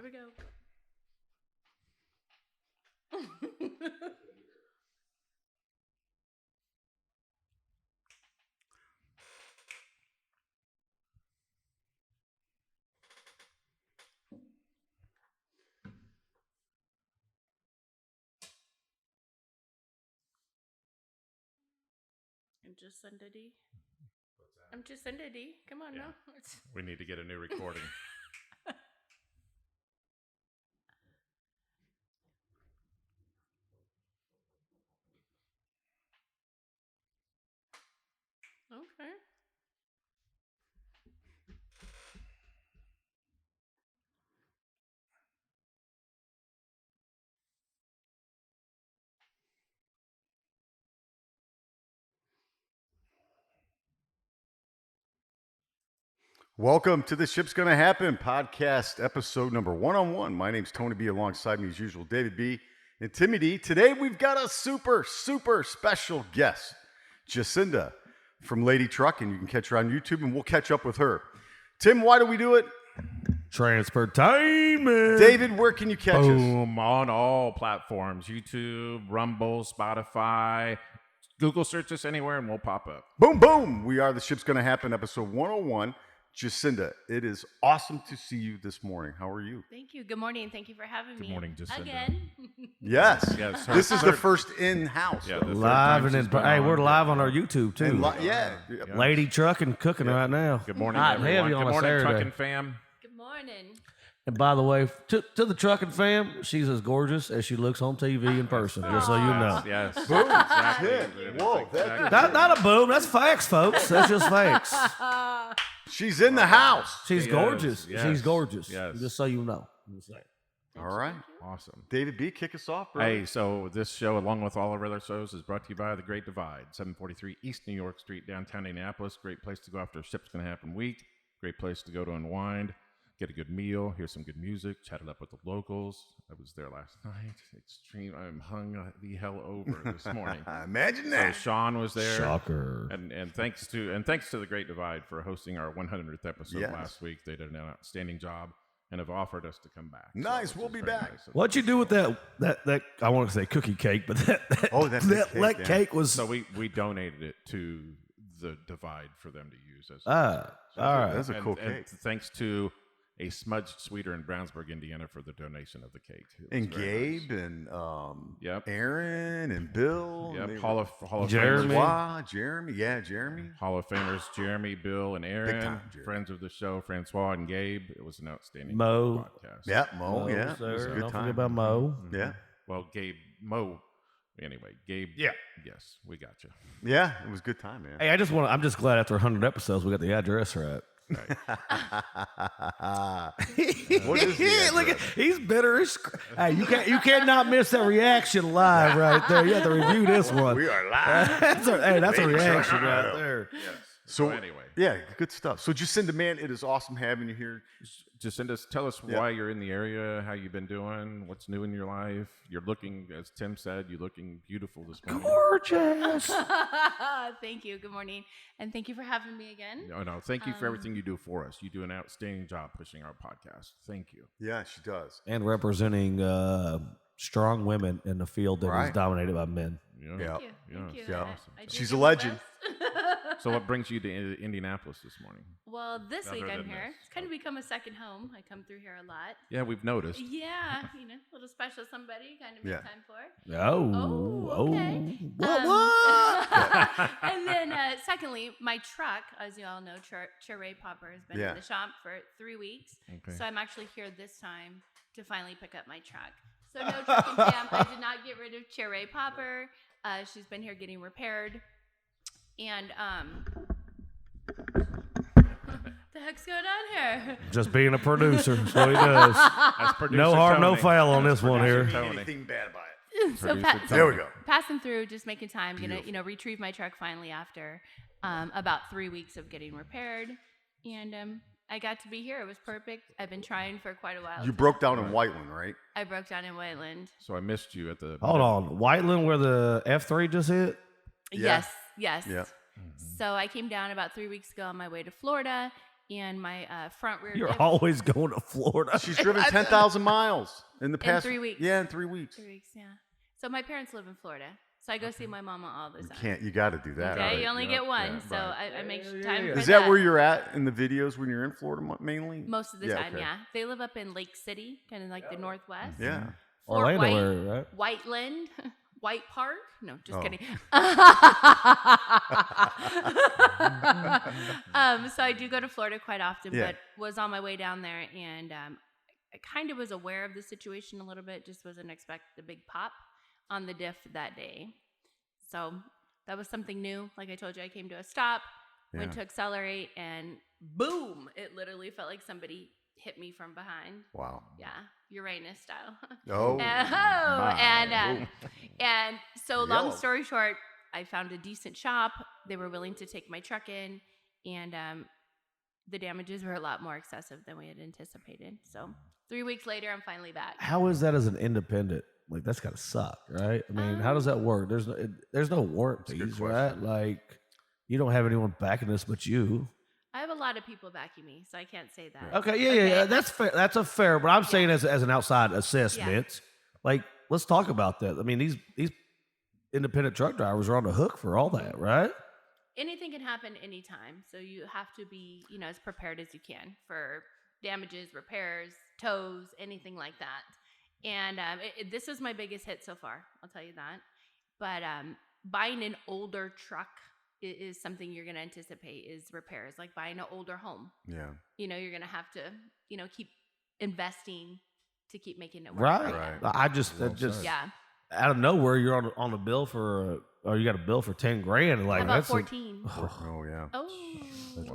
Here we go. I'm Jacinda D. Come on, Yeah. no. We need to get a new recording. Okay. Welcome to the Ship's Gonna Happen Podcast, episode number 101. My name's Tony B. Alongside me, as usual, David B. and Timmy D. Today, we've got a super special guest, Jacinda from Lady Truck, and you can catch her on YouTube, and we'll catch up with her. Tim, why do we do it? Transportainment. David, where can you catch us? Boom, on all platforms. YouTube, Rumble, Spotify. Google search us anywhere and we'll pop up. Boom, boom. We are the Ship's Gonna Happen, episode 101. Jacinda, it is awesome to see you this morning. How are you? Thank you. Good morning. Thank you for having me. Good morning, Jacinda. Again. Yes. Yes, This is the first in-house. Yeah, the third Live time and she's in, been hey, on. we're live on our YouTube too. And yeah. Lady trucking, cooking right now. Good morning, Hot and everyone. heavy on Good a morning, Saturday. trucking fam. Good morning. And by the way, to the trucking fam, she's as gorgeous as she looks on TV in person. Just so you know. Yes. Boom. Exactly. Yeah. Whoa, Exactly. Not a boom. That's facts, folks. That's just facts. She's in the house. She's Yes, gorgeous. yes, She's gorgeous. yes. Just so you know. All right. Awesome. David B., kick us off, bro. Hey, so this show, along with all our other shows, is brought to you by The Great Divide, 743 East New York Street, downtown Indianapolis. Great place to go after Ship's Gonna Happen week. Great place to go to unwind, get a good meal, hear some good music, chat it up with the locals. I was there last night. Extreme. I'm hung the hell over this morning. Imagine So that. Sean was there. Shocker. And thanks to The Great Divide for hosting our 100th episode Yes. last week. They did an outstanding job and have offered us to come back. Nice, which we'll is be very back. nice of What'd you do with that I want to say cookie cake, but that cake, yeah. cake was So we donated it to The Divide for them to use as all right. That's a cool and cake. thanks to a smudged sweeter in Brownsburg, Indiana, for the donation of the cake. It was And very nice. Gabe and Yep. Aaron and Bill. Yep. and they Hall were- of Jeremy. Famers. Wow, Jeremy. Yeah, Jeremy. Hall of Famers Jeremy, Bill, and Aaron, time, Jeremy. friends of the show, Francois and Gabe. It was an outstanding Mo. podcast. Yeah, Mo. Mo yeah, was it was a there. good Don't time. forget about Mo. Yeah, Well, Mo. Anyway, Gabe. Yeah. Yes, we got you. yeah, it was a good time, man. Hey, I'm just glad after 100 episodes we got the address right. What is the Look at, address? he's bitter as hey, you cannot miss that reaction live right there. You have to review this one. We are live. That's a reaction Truck. right there. Yes. So anyway, yeah, good stuff. So Jacinda, man, it is awesome having you here. Jacinda, tell us Yeah. why you're in the area, how you've been doing, what's new in your life. You're looking, as Tim said, you're looking beautiful this morning. Gorgeous. Thank you. Good morning. And thank you for having me again. No, thank you for everything you do for us. You do an outstanding job pushing our podcast. Thank you. Yeah, she does. And representing strong women in the field that is Right. dominated by men. Yeah. Yeah. Thank you. Thank you. Yeah. I do She's do a my legend. best. So what brings you to Indianapolis this morning? Well, this Other week I'm than here. this, It's kind of become a second home. I come through here a lot. Yeah, we've noticed. Yeah, a little special somebody kind of make Yeah. time for. Oh, okay. What? And then, secondly, my truck, as you all know, Cherry Popper has been Yeah. in the shop for 3 weeks. Okay. So I'm actually here this time to finally pick up my truck. So no trucking fam. I did not get rid of Cherry Popper. She's been here getting repaired. And the heck's going on here? Just being a producer. That's what he does. That's producer No harm, no Tony. foul on That's this one producer here. Tony. Anything bad about it? So Producer Tony. There we go. passing through, just making time, gonna retrieve my truck finally after about 3 weeks of getting repaired, and I got to be here. It was perfect. I've been trying for quite a while. You broke down in Whiteland, right? I broke down in Whiteland. So I missed you at the. Hold on. Whiteland where the F3 just hit? Yeah. Yes. Yeah. So I came down about 3 weeks ago on my way to Florida, and my front rear You're diff. always going to Florida. She's driven 10,000 miles in the past 3 weeks. Yeah, in 3 weeks. 3 weeks, yeah. So my parents live in Florida, so I go see my mama all the time. You got to do that. Okay, right? you only get one, so right. I make time for Is that where you're at in the videos when you're in Florida mainly? Most of the time, okay. yeah. They live up in Lake City, kind of like the Northwest. Yeah. Fort Orlando White, area, right? Whiteland, White Park. No, just Oh. kidding. So I do go to Florida quite often, Yeah. but was on my way down there, and I kind of was aware of the situation a little bit. Just wasn't expecting the big pop on the diff that day. So that was something new. Like I told you, I came to a stop, went to accelerate, and boom! It literally felt like somebody hit me from behind. Wow. Yeah, Uranus style. Oh. And so long Yellow. story short, I found a decent shop. They were willing to take my truck in, and the damages were a lot more excessive than we had anticipated. So 3 weeks later, I'm finally back. How is that as an independent? Like, that's gotta suck, right? I mean, how does that work? There's no warranties, right? Like, you don't have anyone backing this but you. I have a lot of people backing me, so I can't say that. Okay, yeah. That's fair. That's a fair. But I'm saying as an outside assessment, like, let's talk about that. I mean, these independent truck drivers are on the hook for all that, right? Anything can happen anytime, so you have to be, as prepared as you can for damages, repairs, tows, anything like that. And this is my biggest hit so far, I'll tell you that. But buying an older truck is something you're going to anticipate is repairs, like buying an older home. Yeah. You're going to have to, keep investing to keep making it work. Right. I just Yeah. out of nowhere you're on the bill for or you got a bill for $10,000 and like How about that's 14? Oh, yeah. Oh.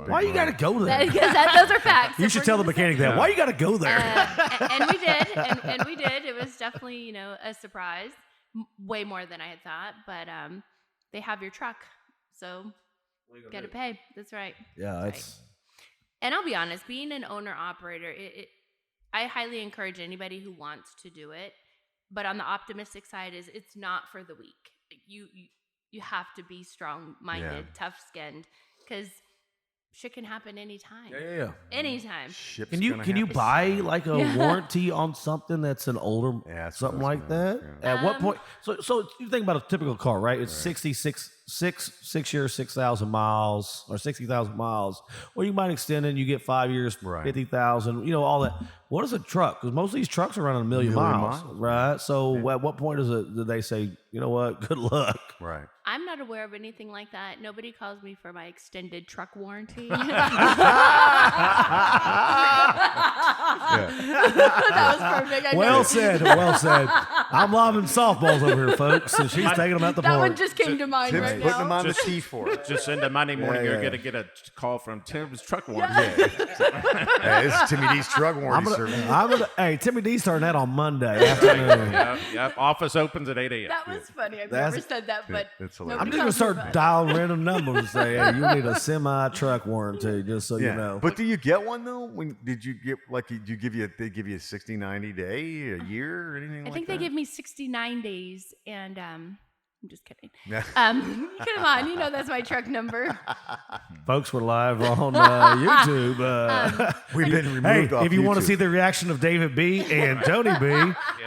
why you got to go there? Because those are facts. You If should we're tell the gonna say- mechanic that. Why you got to go there? And we did, and we did. It was definitely, a surprise, way more than I had thought. But they have your truck, so got to pay. That's right. Yeah, That's it's And I'll be honest, being an owner operator, I highly encourage anybody who wants to do it. But on the optimistic side, it's not for the weak. You have to be strong-minded, tough-skinned, because shit can happen anytime. yeah. Anytime. Ship's Can you gonna happen. buy like a warranty on something that's an older that's something what I like was gonna- that? At what Um, point? So you think about a typical car, right? It's 6 years, 6,000 miles, or 60,000 miles. Or you might extend it and you get 5 years, Right. 50,000. All that. What is a truck? Because most of these trucks are running a million miles, right? So at what point do they say, you know what? Good luck. Right. I'm not aware of anything like that. Nobody calls me for my extended truck warranty. That was perfect. I Well know. said. Well said. I'm lobbing softballs over here, folks, and she's taking them out the That park. one just came to mind Tim's right putting now. them on the Just- tee for it. Jacinda, Monday morning, Yeah, you're yeah. going to get a call from Tim's truck warranty. Hey, this is Timmy D's truck warranty service. Hey, Timmy D's starting that on Monday afternoon. Yep. Office opens at 8 a.m. That was funny. I've That's- never said that, but It's hilarious. I'm nobody just gonna calls me start for it. dialing random numbers and say, "Hey, you need a semi truck warranty," just so you know. But do you get one though? Did you get they give you a 60, 90 day, a year, or anything I think they give me 69 days, and I'm just kidding. Yeah. Come on, that's my truck number. Folks, we're live on YouTube. We've been removed Hey, off if you want to YouTube. see the reaction of David B and Tony B,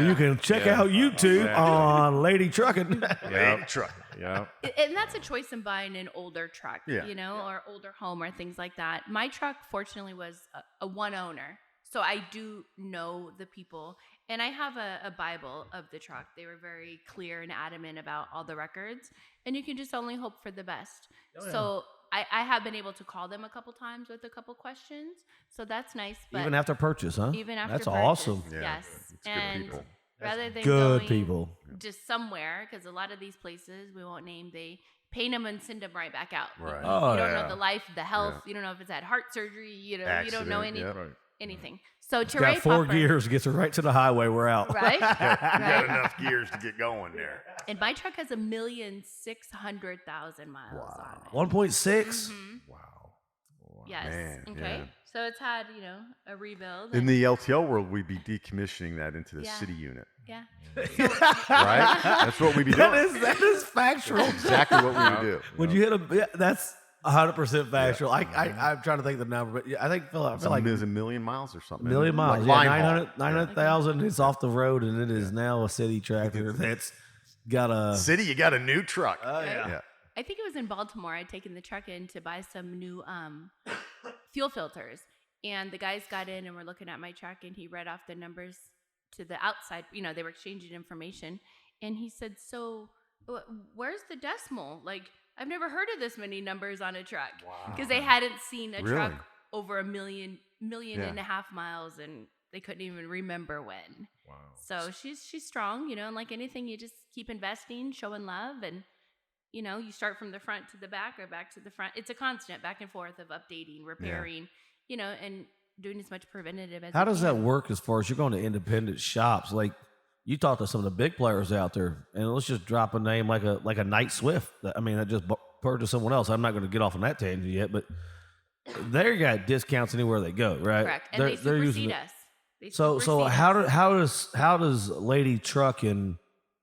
you can check out YouTube Exactly. on Lady Trucking. Yep. truck. Yep. And that's a choice in buying an older truck, Yeah. or older home or things like that. My truck, fortunately, was a one owner. So I do know the people. And I have a Bible of the truck. They were very clear and adamant about all the records. And you can just only hope for the best. So I have been able to call them a couple times with a couple questions. So that's nice. But Even after purchase, huh? even after That's purchase, awesome. Yeah, Yes. it's good And people. rather than Good going people. just somewhere, because a lot of these places we won't name, they paint them and send them right back out. Right. You Oh, don't yeah. know the life, the health. You don't know if it's had heart surgery. You don't know Accident, yep. anything. So to Got 4 gears, gets her right to the highway. We're out. right? Got right. enough gears to get going there. And my truck has 1,600,000 miles on it. 1.6. Mhm. Wow. Yes. Man, Okay. yeah. So it's had a rebuild. In and- the LTL world, we'd be decommissioning that into the Yeah. city unit, yeah. right? That's what we'd be doing. That is factual. Exactly what we would do. When you hit a, yeah, that's 100% factual. I'm trying to think of the number, but yeah, I feel like it's a million miles or something. a million miles. Like Yeah, 900,000. It's off the road, and it is now a city tractor that's got a City, you got a new truck. Oh yeah. I think it was in Baltimore. I'd taken the truck in to buy some new fuel filters. And the guys got in and were looking at my truck, and he read off the numbers to the outside. You know, they were exchanging information. And he said, so where's the decimal? Like, I've never heard of this many numbers on a truck. Because they hadn't seen a truck over a million and a half miles, and they couldn't even remember when. Wow. So she's strong, you know, and like anything, you just keep investing, showing love, and, you know, you start from the front to the back or back to the front. It's a constant back and forth of updating, repairing, you know, and doing as much preventative as How you does can. that work as far as you're going to independent shops? Like, you talk to some of the big players out there, and let's just drop a name like a Knight Swift. I mean, I just purchased someone else. I'm not going to get off on that tangent yet, but they got discounts anywhere they go, right? Correct. And they supersede us. They So supersede us. how does Lady Trucking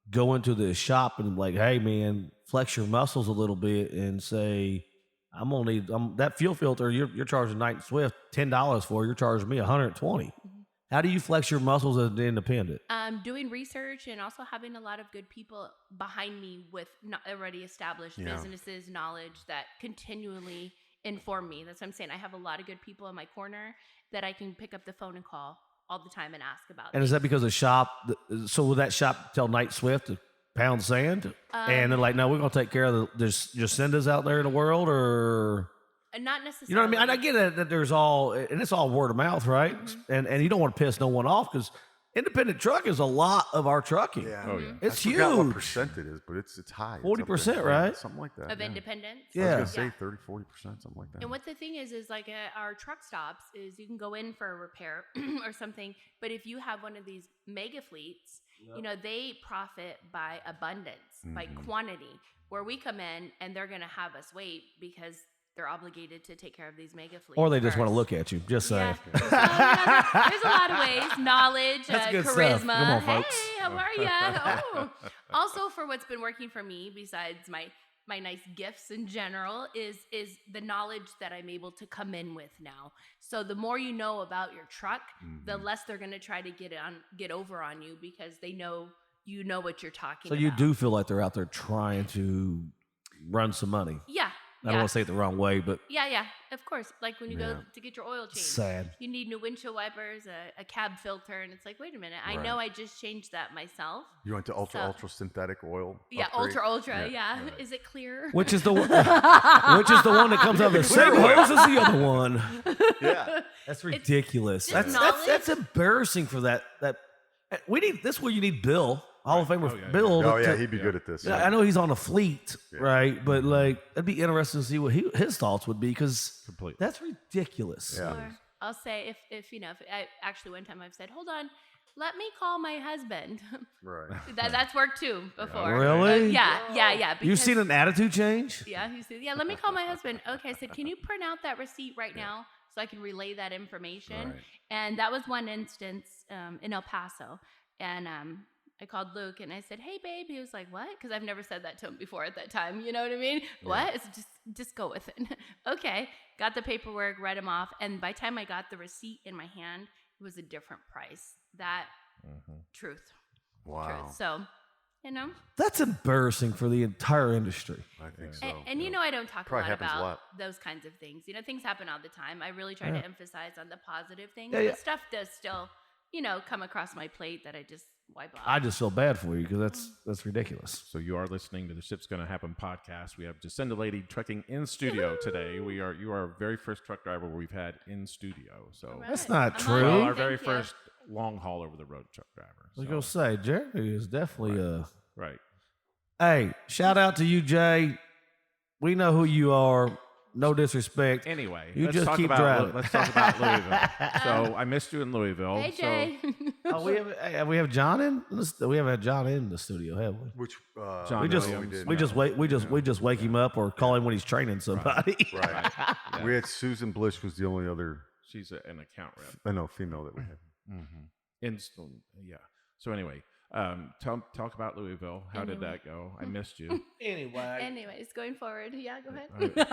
go into the shop and like, hey man, flex your muscles a little bit and say, I'm gonna need that fuel filter you're charging Knight Swift $10 for, you're charging me $120. Mm-hmm. How do you flex your muscles as an independent? Doing research and also having a lot of good people behind me with already established businesses, knowledge that continually inform me. That's what I'm saying. I have a lot of good people in my corner that I can pick up the phone and call all the time and ask about. And is that because the shop? So will that shop tell Knight Swift to pound sand? And they're like, no, we're gonna take care of there's Jacindas out there in the world, or not necessarily. you know what I mean? And I get it that there's all, and it's all word of mouth, right? Mm-hmm. And you don't want to piss no one off because independent truck is a lot of our trucking. Yeah. Oh, yeah. It's I forgot what huge. percent it is, but it's high. It's 40%, up there. right? Something like that. Of independence. I Yeah. was going to say 30, 40%, something like that. And what the thing is like at our truck stops is you can go in for a repair or something, but if you have one of these mega fleets, you know, they profit by abundance, by quantity, where we come in and they're going to have us wait because they're obligated to take care of these mega fleets. Or they just want to first. look at you. Just saying. Yeah. So, you know, there's a lot of ways. Knowledge, That's good charisma. stuff. Come on, Hey, folks. how are ya? Oh. Also, for what's been working for me, besides my nice gifts in general, is the knowledge that I'm able to come in with now. So the more you know about your truck, the less they're going to try to get over on you because they know you know what you're talking So about. you do feel like they're out there trying to run some money. Yeah. I don't want to say it the wrong way, but Yeah, of course. Like when you go to get your oil changed, sad. you need new windshield wipers, a cab filter, and it's like, wait a minute, I know I just changed that myself. You went to ultra synthetic oil? Yeah, upgrade? ultra. Yeah. Is it clear? Which is the one that comes out of the same hose as the other one. Yeah. That's ridiculous. just That's embarrassing for that. We need this. Where you need Bill, Hall of Famer Bill. Oh, yeah, to- he'd be good at this. Yeah, I know he's on a fleet, right? But like, it'd be interesting to see what his thoughts would be because Completely. that's ridiculous. Yeah. Or I'll say if you know, if I actually one time I've said, hold on, let me call my husband. Right. That's worked too before. Really? Yeah. You've because- seen an attitude change? Yeah, he said, let me call my husband. Okay, I said, can you print out that receipt right now so I can relay that information? Right. And that was one instance in El Paso. And I called Luke and I said, hey, babe. He was like, what? Because I've never said that to him before at that time. You know what I mean? What? It's just go with it. Okay. Got the paperwork, read him off. And by the time I got the receipt in my hand, it was a different price. That truth. Wow. Truth. So, you know. That's embarrassing for the entire industry. I think so. And you know, I don't talk Probably a lot happens a about lot. those kinds of things. You know, things happen all the time. I really try to emphasize on the positive things. Yeah. The stuff does still, come across my plate that I just wipe off. I just feel bad for you because that's ridiculous. So you are listening to the Ship's Gonna Happen podcast. We have Jacinda Lady Trucking in studio today. You are our very first truck driver we've had in studio. So All That's right. not I'm true. honored. well, our Thank very you. first long haul over the road truck driver. I was So, gonna say Jeremy is definitely right. Hey, shout out to you, Jay. We know who you are. No disrespect. Anyway, You let's just talk keep about driving. let's talk about Louisville. So I missed you in Louisville. Hey, Jay. Oh, we have John in. We haven't had John in the studio, have we? Which John We just Williams. we just wake him up or call him when he's training somebody. Right. Yeah. We had Susan Blish was the only other She's an account rep. I know female that we had. And yeah. So anyway, Talk about Louisville. How did that go? I missed you. Anyways, going forward. Yeah, go ahead.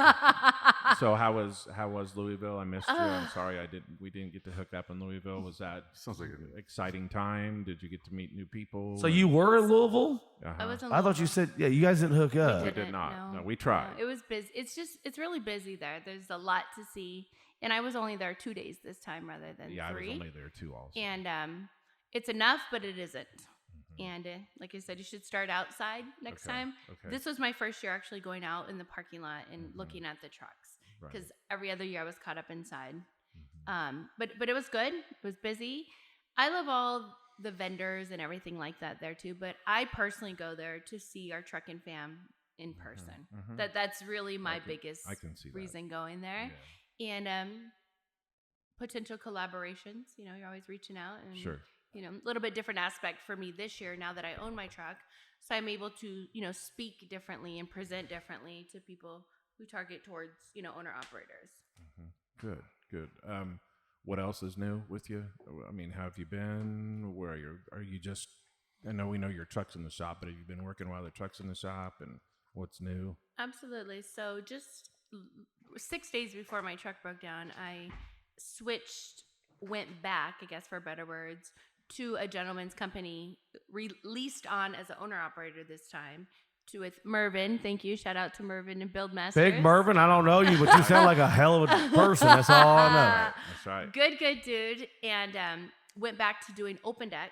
So how was Louisville? I missed you. I'm sorry we didn't get to hook up in Louisville. Was that Sounds like an exciting time? Did you get to meet new people? So you were in Louisville? I was in I thought you said, you guys didn't hook up. We did not. No, we tried. No, it was busy. It's really busy there. There's a lot to see. And I was only there 2 days this time rather than 3. I was only there 2 also. And it's enough, but it isn't. And like I said, you should start outside next time. Okay. This was my first year actually going out in the parking lot and looking at the trucks, because every other year I was caught up inside. But it was good. It was busy. I love all the vendors and everything like that there too. But I personally go there to see our trucking fam in person. That's really my biggest reason going there. Yeah. And potential collaborations. You're always reaching out. And, sure. A little bit different aspect for me this year now that I own my truck. So I'm able to, speak differently and present differently to people who target towards, owner-operators. Good. What else is new with you? I mean, how have you been? Where are you just, I know we know your truck's in the shop, but have you been working while the truck's in the shop, and what's new? Absolutely. So just 6 days before my truck broke down, I went back, I guess for better words, to a gentleman's company, released on as an owner-operator this time, with Mervin. Thank you. Shout out to Mervin and Buildmasters. Big Mervin, I don't know you, but you sound like a hell of a person. That's all I know. That's right. Good dude. And went back to doing open deck,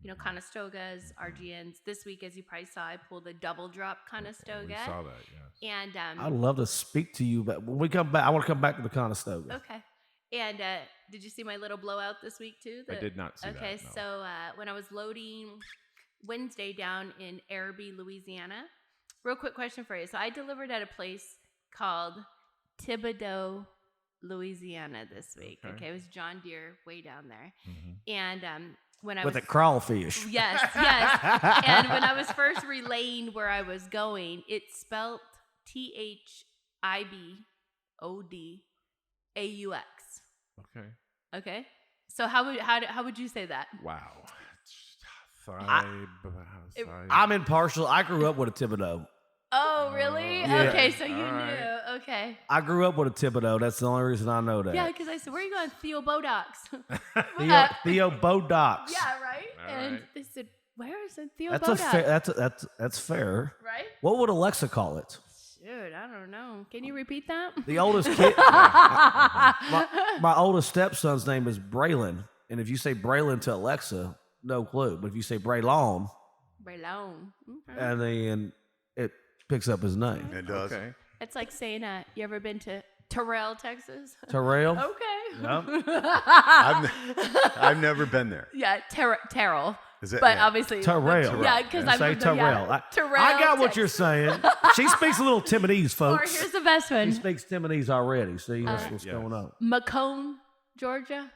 Conestogas, RGNs. This week, as you probably saw, I pulled a double drop Conestoga. We saw that, yes. And I'd love to speak to you, but when we come back, I want to come back to the Conestoga. Okay. And did you see my little blowout this week too? I did not see that. Okay, no. so when I was loading Wednesday down in Araby, Louisiana, real quick question for you. So I delivered at a place called Thibodaux, Louisiana this week. Okay, it was John Deere way down there. And when I with a crawfish. Yes. And when I was first relaying where I was going, it spelled THIBODAUX. Okay. So how would you say that? Wow. I'm impartial. I grew up with a Thibodaux. Oh, really? Yeah. Okay, so you knew. Okay. I grew up with a Thibodaux. That's the only reason I know that. Yeah, because I said, where are you going? Theobodox. Theobodox. Yeah, right? All and right. they said, where is it? Theobodox? That's fair. Right? What would Alexa call it? Dude, I don't know. Can you repeat that? The oldest kid, my oldest stepson's name is Braylon, and if you say Braylon to Alexa, no clue. But if you say Braylon, Okay. and then it picks up his name. It does. Okay. It's like saying, you ever been to Terrell, Texas? Terrell. Okay. Yep. I've never been there. Yeah, Terrell. Is it? But yeah. obviously, Terrell. Yeah, because I'm say Terrell. Terrell. I got what Texas. you're saying. She speaks a little Timonese, Or folks. here's the best She one: speaks Timonese already. See, that's what's yes. going on. Macomb, Georgia.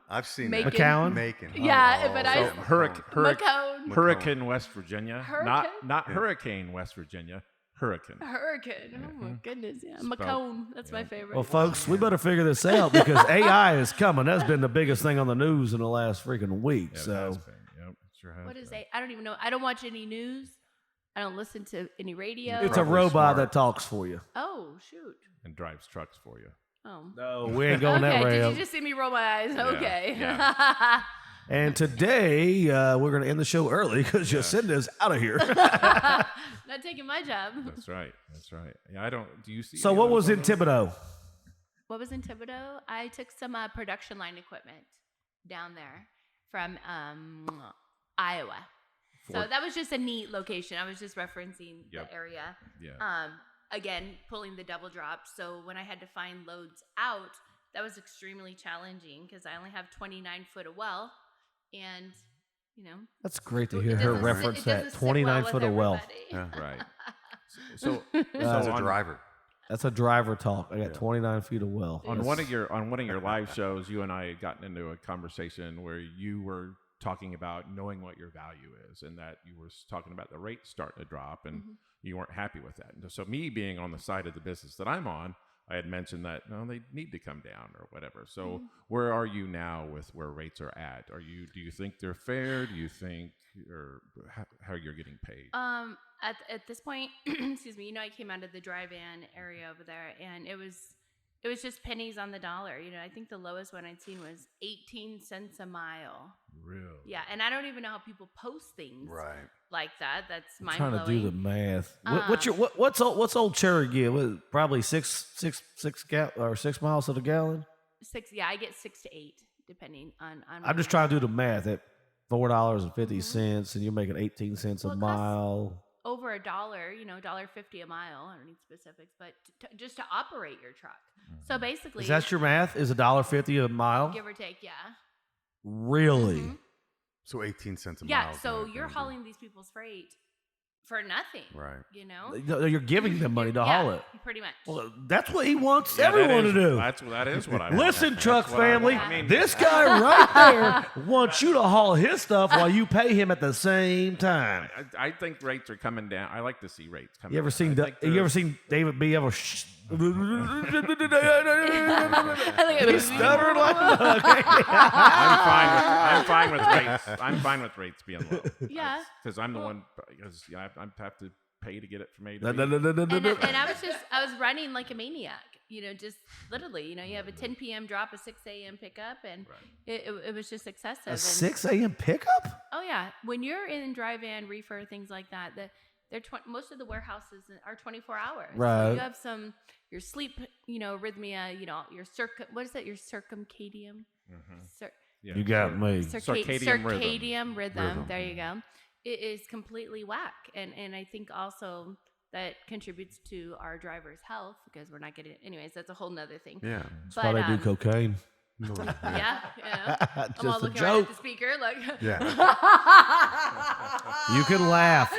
I've seen Macon. that. McCown? Macon. Yeah, but I- Hurricane, Macomb. West Virginia. Hurricane? Not Hurricane, West Virginia. Hurricane. Hurricane. Oh my goodness. Yeah, Macomb. That's my favorite. Well, folks, we better figure this out because AI is coming. That's been the biggest thing on the news in the last freaking week. Yeah, it so. has been. Yep, sure has What is been. it? I don't even know. I don't watch any news. I don't listen to any radio. It's a Probably robot smart. that talks for you. Oh shoot. And drives trucks for you. Oh. No, we ain't going Okay. that Did route. you just see me roll my eyes? Yeah, Okay. yeah. And today we're going to end the show early because Jacinda's out of here. Not taking my job. That's right. That's right. Yeah, I don't. Do you see? So any what of was those in photos? Thibodaux? What was in Thibodaux? I took some production line equipment down there from Iowa. So that was just a neat location. I was just referencing Yep. the area. Yeah. Again, pulling the double drop. So when I had to find loads out, that was extremely challenging because I only have 29 foot of well, and That's great to it hear her doesn't reference it that. doesn't sit 29 well foot with of well. everybody. Yeah. Right. So As a on- driver. That's a driver talk. I got 29 feet of well. On one of your live shows, you and I had gotten into a conversation where you were talking about knowing what your value is, and that you were talking about the rate starting to drop, and you weren't happy with that. And so me being on the side of the business that I'm on, I had mentioned that they need to come down or whatever. So where are you now with where rates are at? Do you think they're fair? Do you think or how you're getting paid? At this point, excuse me, I came out of the dry van area over there, and it was just pennies on the dollar. I think the lowest one I'd seen was 18 cents a mile. Really? Yeah, and I don't even know how people post things like that. That's mind blowing. Trying to do the math. What's old Cherry give? Probably 6 miles to the gallon. 6. Yeah, I get 6 to 8 depending on. I'm just trying to do the math at $4.50, and you're making 18 cents a mile. Over $1, $1.50 a mile. I don't need specifics, but just to operate your truck. So basically, is that your math? Is $1.50 a mile? Give or take, yeah. Really? So 18 cents a mile. Yeah, so you're hauling these people's freight for nothing. Right. You're giving them money to haul it. Pretty much. Well, that's what he wants everyone to do. That is what I want. Listen, truck family, this guy right there wants you to haul his stuff while you pay him at the same time. I think rates are coming down. I like to see rates coming down. You ever seen David B. ever he's stuttered like I'm fine with rates. I'm fine with rates being low. Yeah. Because I'm the one. Because I have to pay to get it from A to B. And I was running like a maniac. Just literally. You have a 10 p.m. drop, a 6 a.m. pickup, and it was just excessive. A 6 a.m. pickup? Oh yeah. When you're in dry van, reefer, things like that, most of the warehouses are 24 hours. Right. So you have your sleep, arrhythmia, your your circumcadium. Yeah, you got me. Circadian rhythm. There you go. It is completely whack, and I think also that contributes to our drivers' health because we're not getting. Anyways, that's a whole nother thing. Yeah, that's why they do cocaine. Yeah. I'm all looking joke. right at the speaker. Look. Yeah. You can laugh.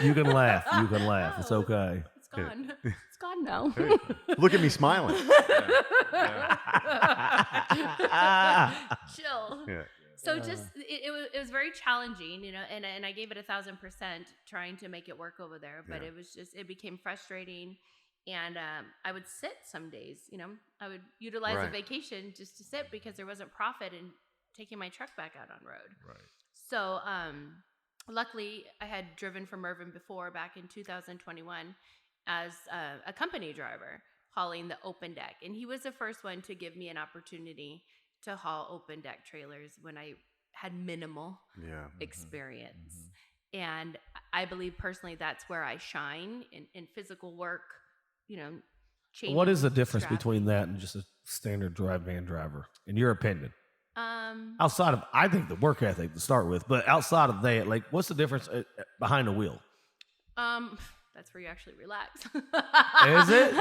It's okay. It's gone. It's gone now. Hey, look at me smiling. Chill. Yeah. So just it was very challenging, and I gave it 1,000% trying to make it work over there, but it became frustrating, and I would sit some days, I would utilize a vacation just to sit because there wasn't profit in taking my truck back out on road. Right. So luckily I had driven from Irvin before back in 2021 as a company driver hauling the open deck, and he was the first one to give me an opportunity to haul open deck trailers when I had minimal experience. And I believe personally that's where I shine in physical work, What is the difference between that and just a standard dry van driver, in your opinion? Outside of, I think, the work ethic to start with, but outside of that, what's the difference behind the wheel? That's where you actually relax. Is it?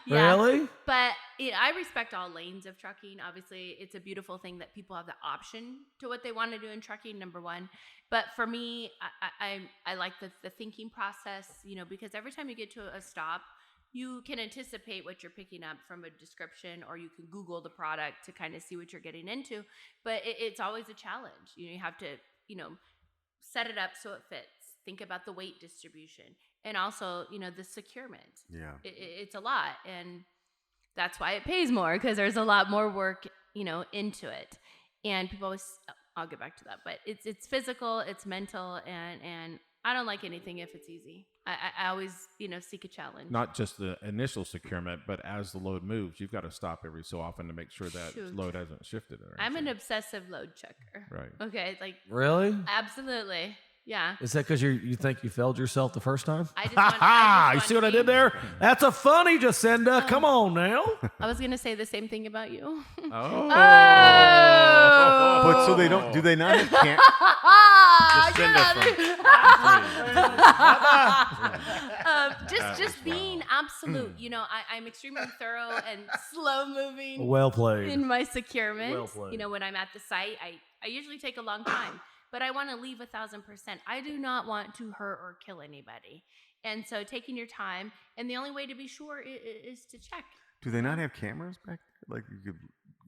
Yeah. Really? But I respect all lanes of trucking. Obviously, it's a beautiful thing that people have the option to what they want to do in trucking, number one. But for me, I like the thinking process, because every time you get to a stop, you can anticipate what you're picking up from a description, or you can Google the product to kind of see what you're getting into. But it's always a challenge. You have to, set it up so it fits. Think about the weight distribution, and also, the securement. Yeah. It's a lot, and that's why it pays more, because there's a lot more work, into it. And people always, I'll get back to that, but it's physical, it's mental, and I don't like anything if it's easy. I always, seek a challenge. Not just the initial securement, but as the load moves, you've got to stop every so often to make sure that load hasn't shifted. I'm an obsessive load checker. Right. Okay. Really? Absolutely. Yeah. Is that because you think you failed yourself the first time? I just want you see what I did there? That's a funny, Jacinda. Come on now. I was gonna say the same thing about you. Oh. But so do they not have just being absolute. I'm extremely thorough and slow moving. Well played. In my securement. Well played. When I'm at the site, I usually take a long time. But I want to leave 1,000%. I do not want to hurt or kill anybody. And so taking your time, and the only way to be sure is to check. Do they not have cameras back there?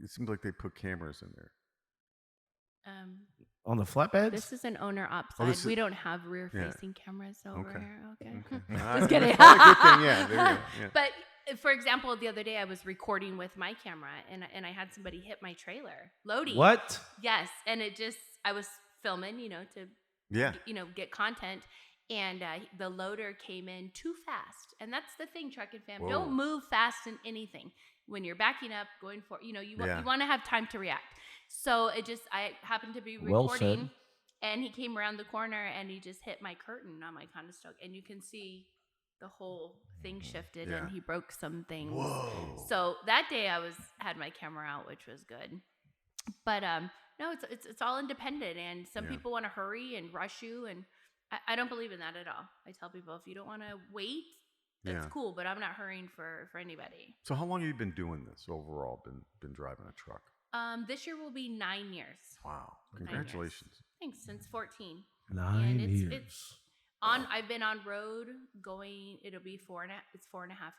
It seems like they put cameras in there. On the flatbeds? This is an owner op side. We don't have rear-facing cameras over here. Okay. Just kidding. That's a good thing, yeah. There you go. Yeah. But for example, the other day I was recording with my camera and I had somebody hit my trailer loading. What? Yes, and I was filming, to get content, and the loader came in too fast, and that's the thing, trucking fam. Whoa. Don't move fast in anything when you're backing up, going for, you want to have time to react. So I happened to be recording, and he came around the corner and he just hit my curtain on my Conestoga, and you can see the whole thing shifted and he broke some things. Whoa. So that day I had my camera out, which was good. But no, it's all independent, and some people want to hurry and rush you, and I don't believe in that at all. I tell people, if you don't want to wait, that's cool, but I'm not hurrying for anybody. So how long have you been doing this overall? Been driving a truck? This year will be 9 years. Wow! Congratulations. Thanks. Since 14. 9 years. I've been on road going. It'll be 4.5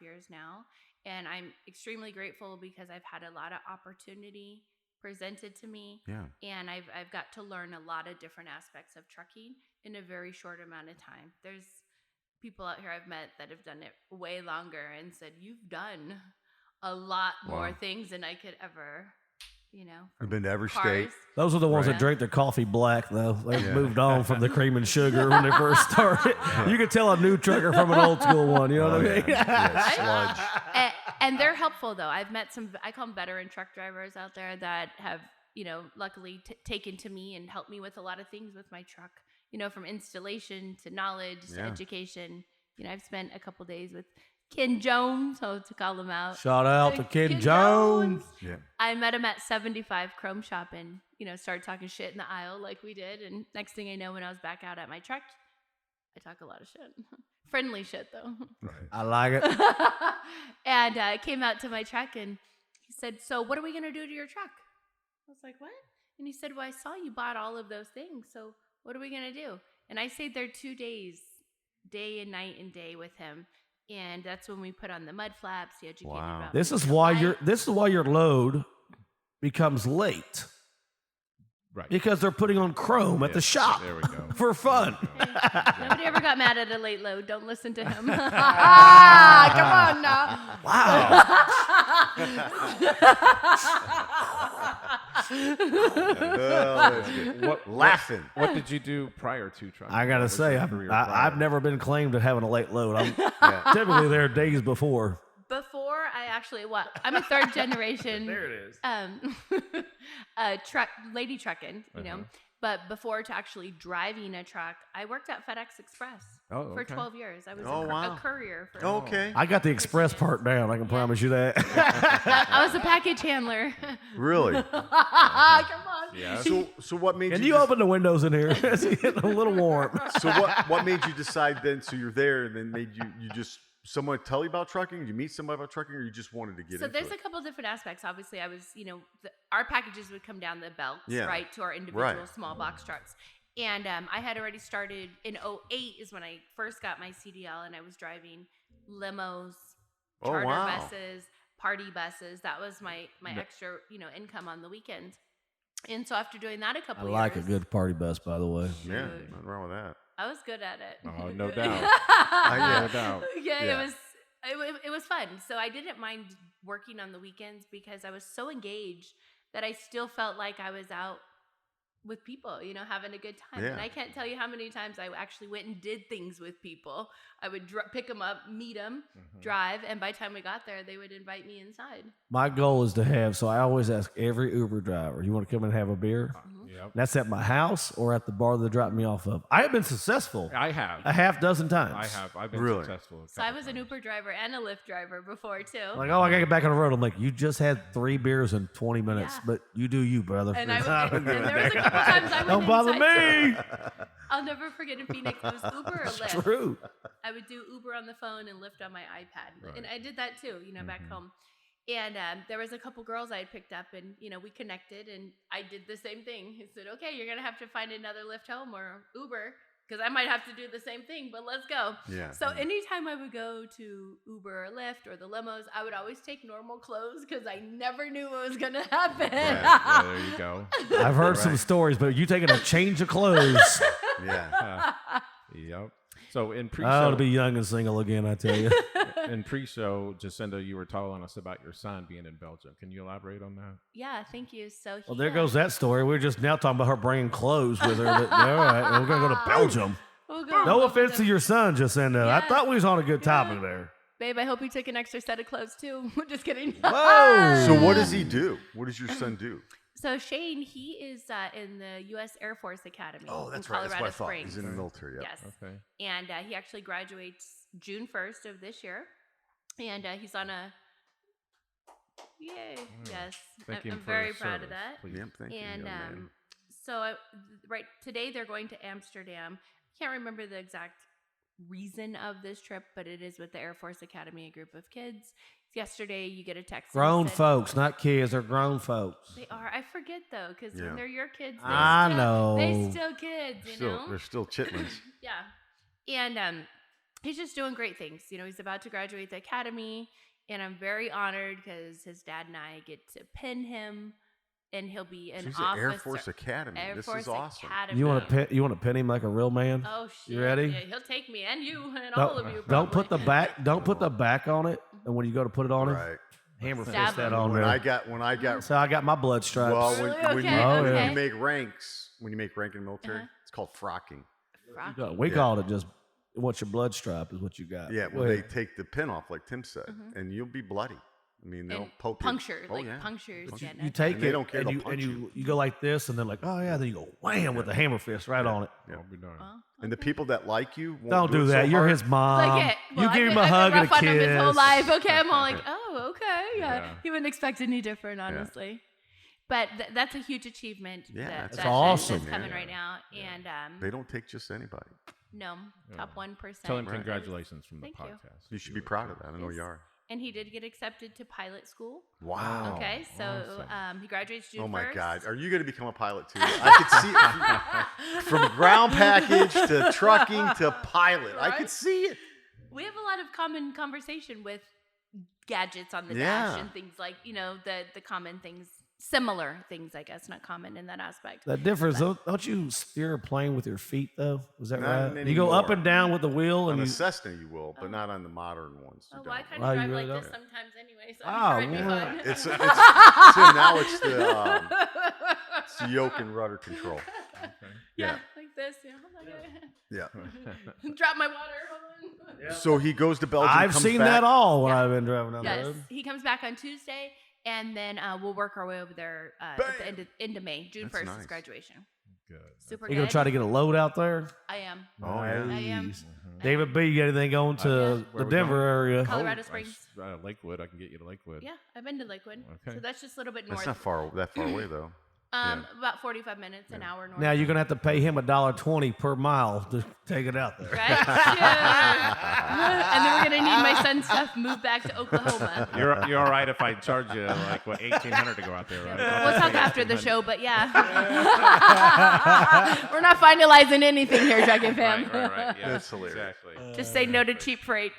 years now, and I'm extremely grateful because I've had a lot of opportunity presented to me. Yeah. And I've got to learn a lot of different aspects of trucking in a very short amount of time. There's people out here I've met that have done it way longer and said, you've done a lot more things than I could ever, I've been to every cars. state. Those are the ones that drink their coffee black, though. They've moved on from the cream and sugar when they first started. You can tell a new trucker from an old school one. You know what I mean? Sludge. And they're helpful, though. I've met some, I call them veteran truck drivers out there that have, luckily taken to me and helped me with a lot of things with my truck, from installation to knowledge to education. I've spent a couple days with Ken Jones, to call him out. Shout out to Ken Jones. Yeah. I met him at 75 Chrome Shop and, started talking shit in the aisle like we did. And next thing I know, when I was back out at my truck, I talk a lot of shit. Friendly shit, though. I like it. And I came out to my truck and he said, so what are we going to do to your truck? I was like, what? And he said, well, I saw you bought all of those things. So what are we going to do? And I stayed there 2 days, day and night and day with him. And that's when we put on the mud flaps. He educated about This is why your load becomes late. Right. Because they're putting on chrome at the shop. There we go. For fun. Nobody ever got mad at a late load. Don't listen to him. Come on now. Wow. Laughing. What did you do prior to trucking? I got to say, I've never been claimed to having a late load. I'm typically there days before. Before I'm a third generation. There it is. Lady trucking, But before to actually driving a truck, I worked at FedEx Express for 12 years. I was a courier. Okay. I got the express part down. I can promise you that. I was a package handler. Really? Come on. Yeah. So what made Can you you open the windows in here? It's getting a little warm. So what made you decide then? So you're there, and then made you just someone tell you about trucking? Did you meet somebody about trucking, or you just wanted to get into it? So there's a couple different aspects. Obviously, I was, our packages would come down the belts, right, to our individual small box trucks. And I had already started in 2008 is when I first got my CDL, and I was driving limos, charter buses, party buses. That was my extra, income on the weekend. And so after doing that a couple years. I like a good party bus, by the way. Yeah, nothing wrong with that. I was good at it. Oh, no doubt. No doubt. Yeah, it was fun. So I didn't mind working on the weekends because I was so engaged that I still felt like I was out with people, having a good time. Yeah. And I can't tell you how many times I actually went and did things with people. I would pick them up, meet them, drive, and by the time we got there, they would invite me inside. My goal is to have, so I always ask every Uber driver, you want to come and have a beer? Yep. That's at my house or at the bar they drop me off of. I have been successful. I have. a half dozen times. I have. I've been Really? successful. So I was an Uber driver and a Lyft driver before, too. Like, I got to get back on the road. I'm like, you just had 3 beers in 20 minutes, but you do you, brother. And there was a couple times I went Don't bother inside me. I'll never forget in Phoenix, it was Uber or Lyft. True. I would do Uber on the phone and Lyft on my iPad. And I did that too, back home. And there was a couple girls I had picked up and, we connected and I did the same thing. He said, okay, you're going to have to find another Lyft home or Uber because I might have to do the same thing, but let's go. Yeah. So anytime I would go to Uber or Lyft or the limos, I would always take normal clothes because I never knew what was going to happen. Yeah, there you go. I've heard some stories, but you taking a change of clothes. Yeah. Yep. So in I pre-show, ought to be young and single again, I tell you. in pre-show, Jacinda, you were telling us about your son being in Belgium. Can you elaborate on that? Yeah, thank you. So Well, there goes that story. We're just now talking about her bringing clothes with her. But, all right, we're going to go to Belgium. No offense to your son, Jacinda. I thought we was on a good topic there. Babe, I hope you took an extra set of clothes too. Just kidding. Whoa. So what does he do? What does your son do? So Shane, he is in the U.S. Air Force Academy. Oh, that's in right. That's Colorado what I thought. Springs. He's in the military. Yeah. Yes. Okay. And he actually graduates June 1st of this year. And he's on a... Yay. Yes. Thank you I'm for very your proud of service, that. please. Yep, thank you, And young man. so right today they're going to Amsterdam. Can't remember the exact reason of this trip, but it is with the Air Force Academy, a group of kids. Yesterday you get a text. and it Grown said- folks, not kids. They're grown folks. They are. I forget though, because Yeah. when they're your kids, I know. they still kids. They're still chitlins. Yeah. And he's just doing great things. You know, he's about to graduate the academy, and I'm very honored because his dad and I get to pin him, and he'll be an She's officer. at Air Force Academy. Air This Force is awesome. Academy. You want to pin him like a real man? Oh shit! You ready? Yeah, he'll take me and you and all of you. Don't put the probably. back. Don't put the back on it. And when you go to put it on it, Right. hammer Stab fist that him. on When there. I got So I got my blood stripes. well, Really? when Okay, okay. you make ranks, when you make rank in the military, Uh-huh. it's called frocking. Rocky. We Yeah. called it just what's your blood stripe is what you got. Yeah, Go well, they ahead. take the pin off, like Tim said, and you'll be bloody. I mean, they'll And poke puncture, you. Oh, like yeah. punctures. But Yeah, You no. take And they it don't care, and they'll you punch you go like this and then like, oh yeah, then you go wham with the hammer fist right on it. Yeah. I'll be darned. Oh, And the okay. people that like you won't Don't do it that. so You're hard. his mom. Like it. Well, you give I've him been- a hug I've and been a rough on him his whole kiss. life. Okay, I'm all like, oh, okay. Yeah. Yeah. He wouldn't expect any different, honestly. But that's a huge achievement. Yeah, that, that's awesome. That's coming Yeah. right now. Yeah. And They don't take just anybody. no, Yeah. top 1%. Tell him Right. congratulations from the Thank you. podcast. You should be proud of that. I know Yes. you are. And he did get accepted to pilot school. Wow. Okay, so awesome. he graduates June 1st. Oh my God. Are you going to become a pilot too? I could see it from ground package to trucking to pilot. I could Right? see it. We have a lot of common conversation with gadgets on the Yeah. dash and things like, the common things, similar things, I guess, not common in that aspect. That difference, don't you steer a plane with your feet though? Is that Not right? You go up anymore. and down with the wheel On and a you. Cessna, you will, but Oh. not on the modern ones. You Oh, well, I don't. kind Oh, of you drive really like this don't? sometimes anyway, so Oh, I'm sure it'd be well. fine. It's Tim, now it's the yoke and rudder control. yeah, like this. Yeah. Yeah. Drop my water. Hold on. So he goes to Belgium. I've comes seen back. that all when Yeah. I've been driving down the Yes, road. he comes back on Tuesday, and then we'll work our way over there at the end of May. June That's 1st nice. is graduation. Good. Super You good. gonna try to get a load out there? I am. Oh, yeah. I am. Nice. David B, you got anything going to Where the we Denver going? area? Colorado Oh, Springs. Lakewood. I can get you to Lakewood. Yeah, I've been to Lakewood. Okay. So that's just a little bit north. That's not that far away, though. About 45 minutes, an hour north. Now you're gonna have to pay him $1.20 per mile to take it out there. Right? Yeah. And then we're gonna need my son's stuff moved back to Oklahoma. You're all right if I charge you like what $1,800 to go out there, right? I'll We'll just talk pay after the $1,800. show, but yeah. We're not finalizing anything here, Dragon Fam. Right. Yeah, That's hilarious. Exactly. Just say no to cheap freight.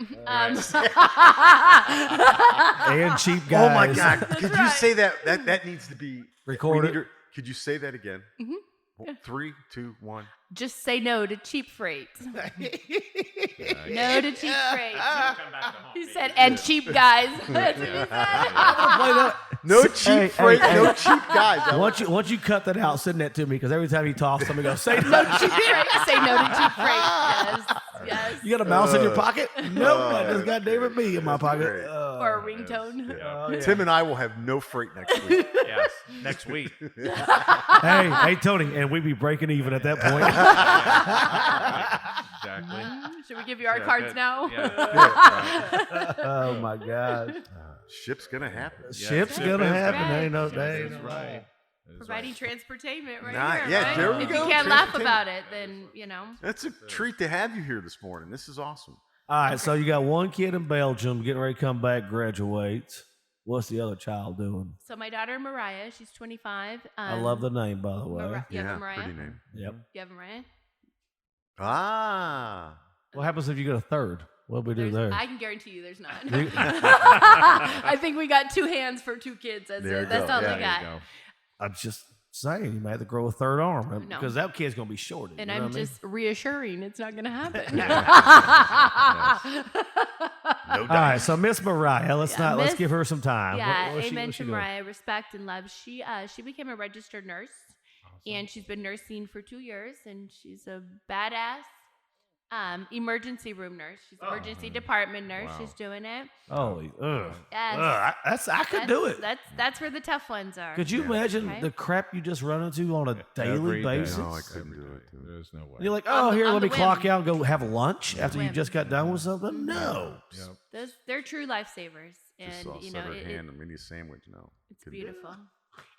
And cheap guys. Oh my God! Could you right. say that? That needs to be Recorded. we need to- Could you say that again? Mm-hmm. 3, 2, 1. Just say no to cheap freight. Yeah, No to cheap freight. come back to home, He baby. said, and cheap guys. That's what he said. Play that. No cheap Hey, freight, hey, no hey. cheap guys. Once you cut that out, send that to me because every time he talks, somebody goes, "Say No no." cheap freight. Say no to cheap freight. Yes. You got a mouse in your pocket? Nope, I just got that's David B in my That's pocket. great. Or a ringtone. Yeah. Oh, yeah. Tim and I will have no freight next week. Yes. Next week. hey, Tony, and we'd be breaking even at that point. Exactly. Should we give you our Yeah, cards good. now? Yeah. Oh my gosh, Ship's gonna happen. ship's Ship gonna is happen. right. Ain't no Ship day. is That's right. That's Providing right. transportainment right Nah, here. yeah, right? there we if go. you can't laugh Transportation. about it, then, That's a treat to have you here this morning. This is awesome. All right, so you got one kid in Belgium getting ready to come back, graduate. What's the other child doing? So my daughter, Mariah, she's 25. I love the name, by the way. You have a Mariah? pretty name. Yep. You have a Mariah? Ah, What happens if you get a third? What do we do there? I can guarantee you there's not. You- I think we got 2 hands for 2 kids. That's There it. you That's go. all Yeah, we there got. There you go. I'm just saying you might have to grow a third arm No. because that kid's gonna be shorted. And you know I'm what I mean? just reassuring it's not going to happen. No All right, so Miss Mariah, let's Miss- give her some time. Yeah, What's amen she to doing? Mariah. Respect and love. She became a registered nurse, and she's been nursing for 2 years, and she's a badass emergency room nurse. She's emergency department nurse. Wow. She's doing it. Holy, Yes. I could do it. That's where the tough ones are. Could you imagine Right? the crap you just run into on a daily Every day. basis? No, I couldn't Every do day. it, too. There's no way. You're like, On oh, the- here, on let the me clock whim. out and go have lunch after you Whim. just got done with something? No. Yep. They're true lifesavers, Just and saw you know her it, hand and made me a sandwich. No, it's couldn't do it. beautiful.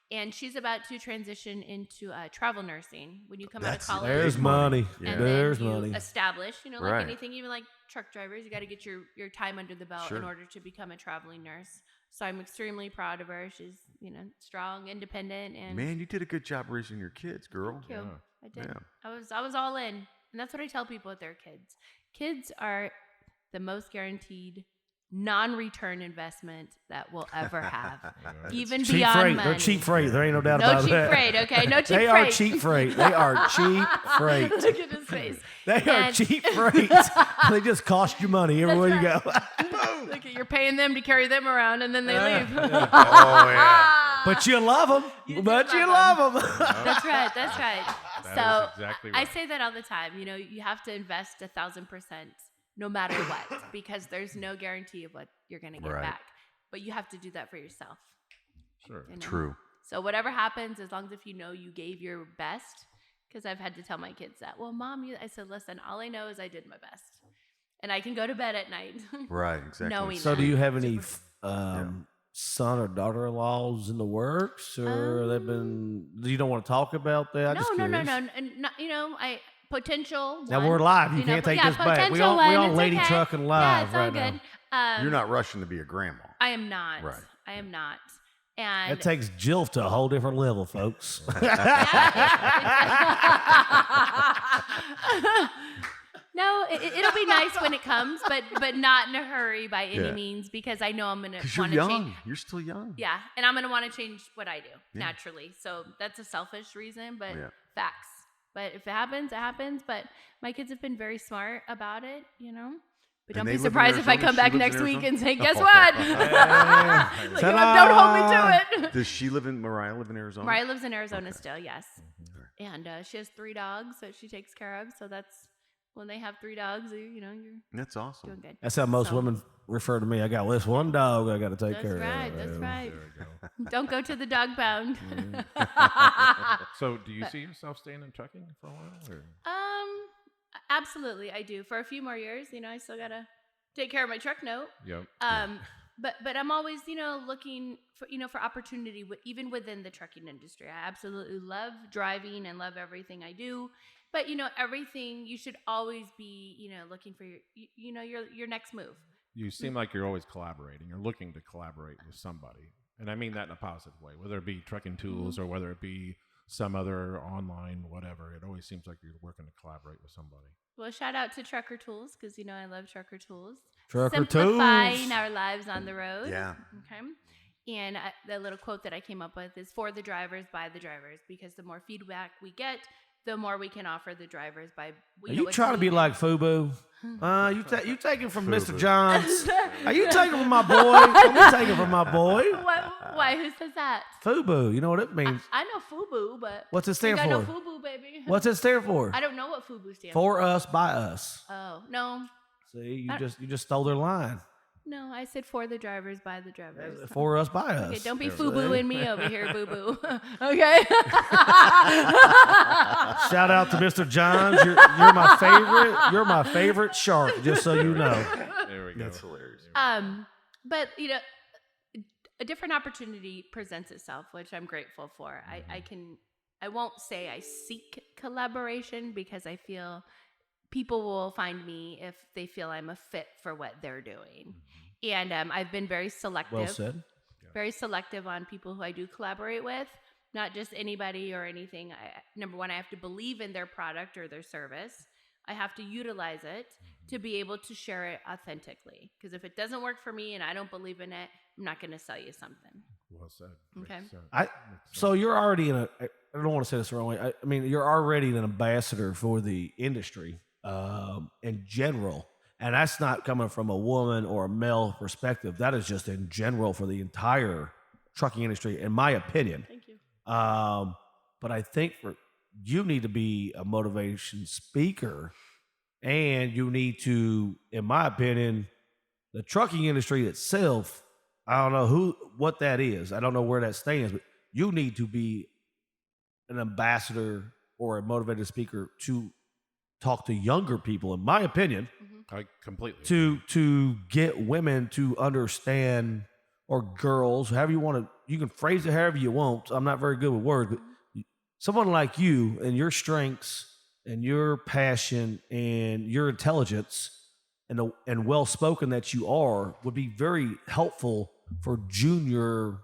And she's about to transition into travel nursing. When you come out of That's- college, There's Big money. money. Yeah. and There's then you money. establish, like Right. anything, even like truck drivers, you got to get your time under the belt Sure. in order to become a traveling nurse. So I'm extremely proud of her. She's strong, independent, and Man, you did a good job raising your kids, girl. thank you. I did. Yeah. I was all in, and that's what I tell people with their kids. Kids are the most guaranteed non-return investment that we'll ever have, even Cheap beyond freight. money. They're cheap freight. There ain't no doubt No about cheap that. freight, okay? No cheap They freight. are cheap freight. They are cheap freight. Look at his face. They are And- cheap freight. They just cost you money everywhere you go. Look at you're paying them to carry them around, and then they leave. Oh yeah. But you love them. You But do you love love them. That's right. That's right. That So is exactly I right. say that all the time. You have to invest 1,000%, no matter what, because there's no guarantee of what you're going to get Right. back. But you have to do that for yourself. Sure. you know? True. So whatever happens, as long as if you know you gave your best, because I've had to tell my kids that. Well, Mom, I said, listen, all I know is I did my best, and I can go to bed at night. Right. Exactly. Knowing So, that. do you have any son or daughter-in-laws in the works, or they've been? You don't want to talk about that? No. I potential. Now one, we're live. You can't take this back. We potential on one, it's Lady okay. Trucking Yeah, Live it's all right good. now. You're not rushing to be a grandma. I am not. Right. I am not. And That takes Jill to a whole different level, folks. No, it'll be nice when it comes, but not in a hurry by any Yeah. means, because I know I'm gonna Because you're want to young. change. You're still young. Yeah, and I'm gonna want to change what I do Yeah. naturally. So that's a selfish reason, but Yeah. facts. But if it happens, it happens. But my kids have been very smart about it, But don't they be live in surprised if I Arizona? come She back lives in next week Arizona? and say, "Guess Oh. what? Yeah. Like, Ta-da! don't hold me to it." Does she live in Mariah? Live in Arizona? Mariah lives in Arizona Okay. still, yes. And she has 3 dogs that she takes care of. So that's when they have 3 dogs, you're That's doing awesome. good. That's how most So- women refer to me. I got this one dog I got to take That's care right. of. That's right. There we go. Don't go to the dog pound. So, do you see yourself staying in trucking for a while? Or? Absolutely, I do. For a few more years, I still gotta take care of my truck note. Yep. But I'm always, looking for opportunity, even within the trucking industry. I absolutely love driving and love everything I do. But everything, you should always be, looking for your next move. You seem like you're always collaborating. You're looking to collaborate with somebody. And I mean that in a positive way, whether it be trucking tools or whether it be some other online, whatever. It always seems like you're working to collaborate with somebody. Well, shout out to Trucker Tools, because I love Trucker Tools. Trucker Simplifying Tools. our lives on the road. Yeah. Okay. And the little quote that I came up with is, for the drivers, by the drivers, because the more feedback we get, the more we can offer the drivers by. Are you trying to be like FUBU? You taking from Mr. Johns? Are you taking from my boy? Are you taking from my boy? Why? Who says that? FUBU. You know what it means? I know FUBU, but What's it stand I know for? FUBU, baby. What's it stand for? I don't know what FUBU stands For us, by us. Oh no, See, you just stole their line. no! I said for the drivers, by the drivers. For us, by us. Okay, don't be See? FUBU-ing me over here, boo boo. Okay. Shout out to Mr. Johns. You're my favorite. You're my favorite shark. Just so you know. There we go. That's hilarious. But a different opportunity presents itself, which I'm grateful for. I won't say I seek collaboration, because I feel people will find me if they feel I'm a fit for what they're doing. And I've been very selective. Well said. Very selective on people who I do collaborate with, not just anybody or anything. Number one, I have to believe in their product or their service. I have to utilize it to be able to share it authentically. Because if it doesn't work for me and I don't believe in it, I'm not going to sell you something. Well, Well said. Okay. So you're already I don't want to say this the wrong way. I mean, you're already an ambassador for the industry in general. And that's not coming from a woman or a male perspective. That is just in general for the entire trucking industry, in my opinion. Thank you. But I think you need to be a motivation speaker, and you need to, in my opinion, the trucking industry itself, I don't know what that is. I don't know where that stands, but you need to be an ambassador or a motivated speaker to talk to younger people, in my opinion. I completely to get women to understand, or girls, however you want to, you can phrase it however you want. I'm not very good with words, but someone like you and your strengths and your passion and your intelligence and well-spoken that you are would be very helpful for junior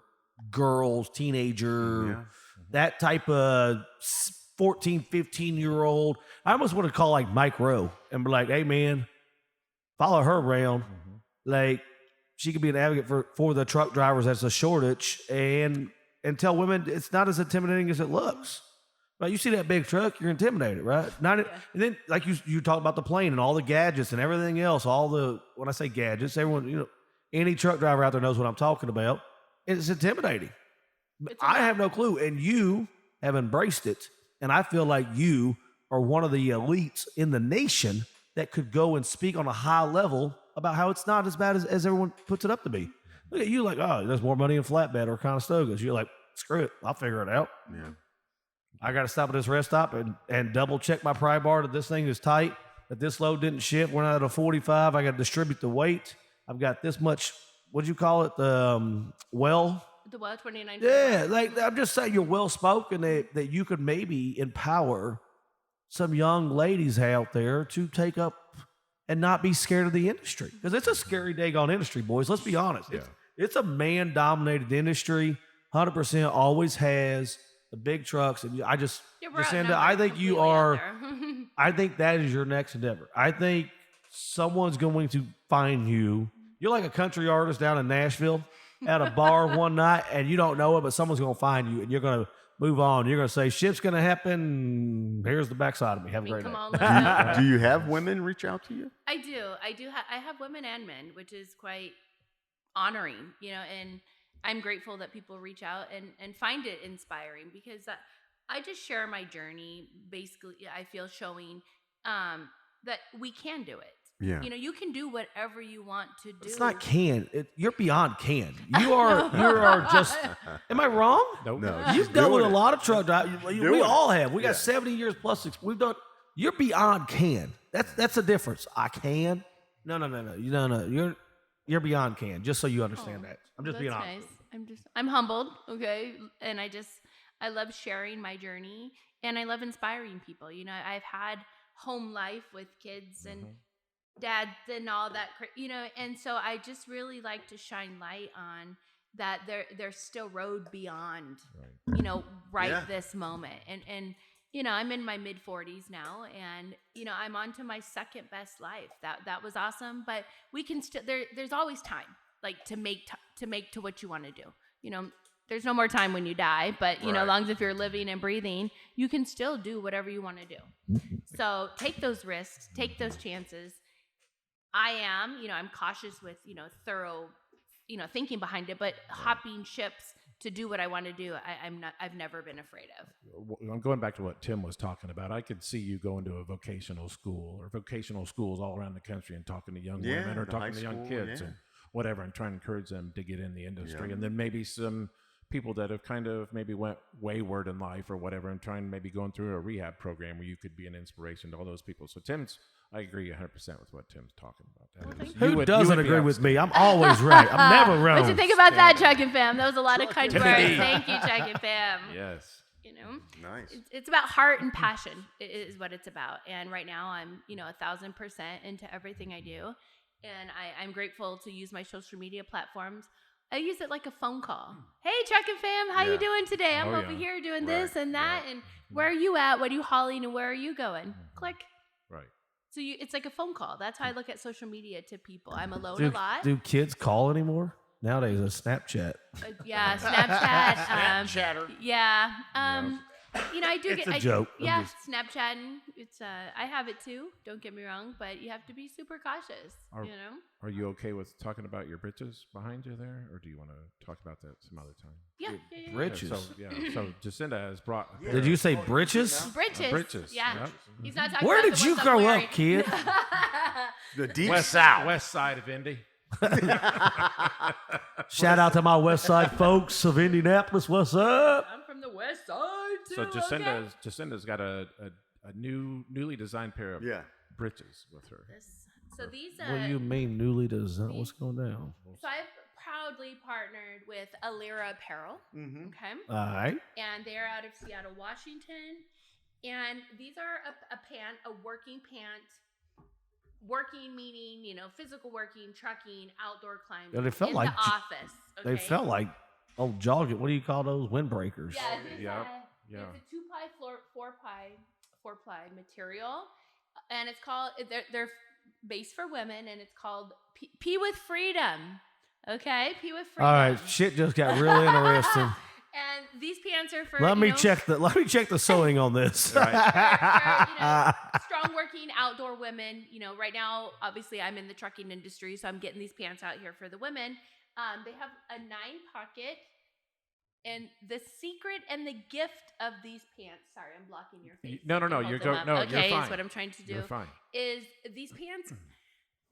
girls, teenager, that type of 14, 15-year-old. I almost want to call like Mike Rowe and be like, hey, man, follow her around. Like, she could be an advocate for the truck drivers. That's a shortage, and tell women it's not as intimidating as it looks. Right? You see that big truck, you're intimidated, right? And then, like you talk about the plane and all the gadgets and everything else. When I say gadgets, everyone, any truck driver out there knows what I'm talking about. It's intimidating. I have no clue, and you have embraced it. And I feel like you are one of the elites in the nation that could go and speak on a high level about how it's not as bad as everyone puts it up to be. Look at you like, oh, there's more money in flatbed or Conestogas. You're like, screw it, I'll figure it out. Yeah. I got to stop at this rest stop and double check my pry bar that this thing is tight, that this load didn't ship. We're not at a 45. I got to distribute the weight. I've got this much, what'd you call it? The well? The well 29. Yeah, like I'm just saying you're well-spoken that you could maybe empower some young ladies out there to take up and not be scared of the industry. Because it's a scary daggone industry, boys. Let's be honest. Yeah. It's a man-dominated industry, 100% always has. The big trucks. And Jacinda, I think you are, I think that is your next endeavor. I think someone's going to find you. You're like a country artist down in Nashville at a bar one night, and you don't know it, but someone's going to find you, and you're going to move on. You're going to say, ship's going to happen. Here's the backside of me. Have a great night. Do you have women reach out to you? I do. I have women and men, which is quite honoring, and I'm grateful that people reach out and find it inspiring, because I just share my journey. Basically, I feel showing that we can do it. Yeah. You can do whatever you want to do. It's not can. You're beyond can. You are just. Am I wrong? Nope. No. You've dealt with a lot of truck drivers. We all have. We got 70 years plus. We've done. You're beyond can. That's a difference. I can. No. You're beyond can. Just so you understand that. I'm just being honest. Nice. I'm humbled. Okay, and I love sharing my journey, and I love inspiring people. I've had home life with kids and dads and all that, and so I just really like to shine light on that there's still road beyond, this moment. And I'm in my mid 40s now, and I'm on to my second best life. That was awesome, but we can still there's always time, like to make to what you want to do. There's no more time when you die, but as long as if you're living and breathing, you can still do whatever you want to do. So take those risks, take those chances. I'm cautious with, thorough, thinking behind it, but hopping ships to do what I want to do, I've never been afraid of. I'm going back to what Tim was talking about. I could see you going to a vocational school or vocational schools all around the country and talking to young women or talking to young kids and whatever, and trying to encourage them to get in the industry. And then maybe some people that have kind of maybe went wayward in life or whatever, and trying maybe going through a rehab program where you could be an inspiration to all those people. So I agree 100% with what Tim's talking about. Who doesn't agree with me? I'm always right. I'm never wrong. What you think about that, Chuck and Fam? That was a lot of kind words. Thank you, Chuck and Fam. Yes. Nice. It's about heart and passion is what it's about. And right now I'm, 1,000% into everything I do. And I'm grateful to use my social media platforms. I use it like a phone call. Hey, Chuck and Fam, how you doing today? I'm over here doing this and that. And where are you at? What are you hauling? And where are you going? Click. Right. So it's like a phone call. That's how I look at social media to people. I'm alone a lot. Do kids call anymore? Nowadays, a Snapchat. Yeah, Snapchat. Chatter. Yeah. I do It's get a joke. I'm Yeah, just- Snapchatting. It's I have it too. Don't get me wrong, but you have to be super cautious. Are you okay with talking about your britches behind you there, or do you want to talk about that some other time? Yeah. Britches. So Jacinda has brought. Did you say britches? Britches. Britches, Yeah. yep. He's not talking Where about did the you ones I'm grow wearing. up, kid? The deep West side of Indy. Shout out to my West Side folks of Indianapolis. What's up? I'm from the west side too. So okay? Jacinda's got a newly designed pair of britches with her. So these. What do you mean newly designed? What's going down? So I've proudly partnered with Alira Apparel. Mm-hmm. Okay. All right. And they're out of Seattle, Washington. And these are a pant, a working pant. Working meaning, physical working, trucking, outdoor climbing. Yeah, they felt in like the office. Okay? They felt like jogging. What do you call those? Windbreakers. Yeah, Yeah. it's a 2-ply, 4-ply material, and it's called. They're based for women, and it's called Pee with Freedom. Okay, Pee with Freedom. All right, shit just got really interesting. And these pants are for. Let me check the sewing on this. For, strong working outdoor women. Right now, obviously, I'm in the trucking industry, so I'm getting these pants out here for the women. They have a 9-pocket, and the secret and the gift of these pants. Sorry, I'm blocking your face. No, Hold you're them up. no, okay, you're fine. is what I'm trying to do. You're fine. Is these pants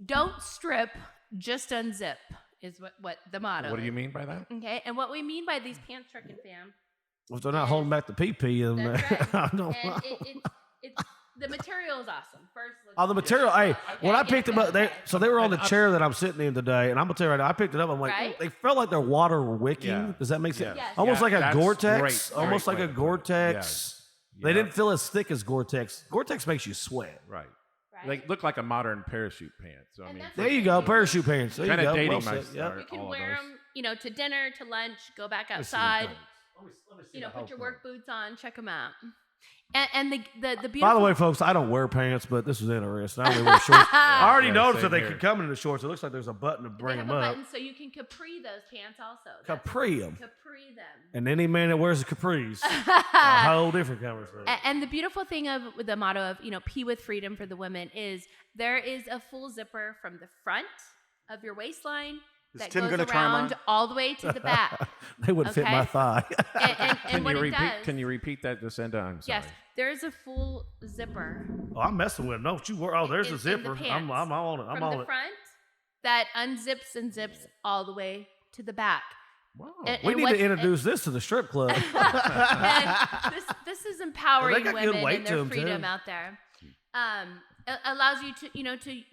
don't strip, just unzip. Is what the motto. What do you is. mean by that? Okay, and what we mean by these pants, trucking fam. If they're not holding back the pee, and That's right. I don't know. And it's the material is awesome. First, Oh, the material. Hey, when I Okay, picked them up, okay. so they were on the chair that I'm sitting in today, and I'm gonna tell you right now, I picked it up. I'm like, Right? they felt like their water were wicking. Yeah. Does that make sense? Yes. Almost Yeah, like a that's Gore-Tex. great. Almost Great like a way to put it. Gore-Tex. Yes. They Yep. didn't feel as thick as Gore-Tex. Gore-Tex makes you sweat. Right. Right? They look like a modern parachute pants. So, I And mean, that's There you go, parachute pants. There you Kinda go. dating Well my said. Yep. You can all of wear those. them, to dinner, to lunch, go back Let me see the outside. buttons. Put your work boots on, check them out. And the beautiful. By the way, folks, I don't wear pants, but this is interesting. I only wear shorts. I already Yeah, noticed that same they here. can come in the shorts. It looks like there's a button to they bring have them a up. button, so you can capri those pants also. Capri them. Capri them. And any man that wears the capris, a whole different conversation. And the beautiful thing of the motto of Pee with Freedom for the women is there is a full zipper from the front of your waistline Is that Tim goes gonna try 'em around on? all the way to the back. They would fit my Okay. thigh. and Can what you it repeat? does. Can you repeat that, Jacinda? I'm sorry. Yes, there is a full zipper Oh, I'm messing with it. Don't you worry. Oh, there's in a the zipper. I'm pants. on it. I'm from on the it. front that unzips and zips all the way to the back. Wow. And- We and need what- to introduce this to the strip club. and this is empowering got good women weight and to their 'em, freedom too. out there. It allows you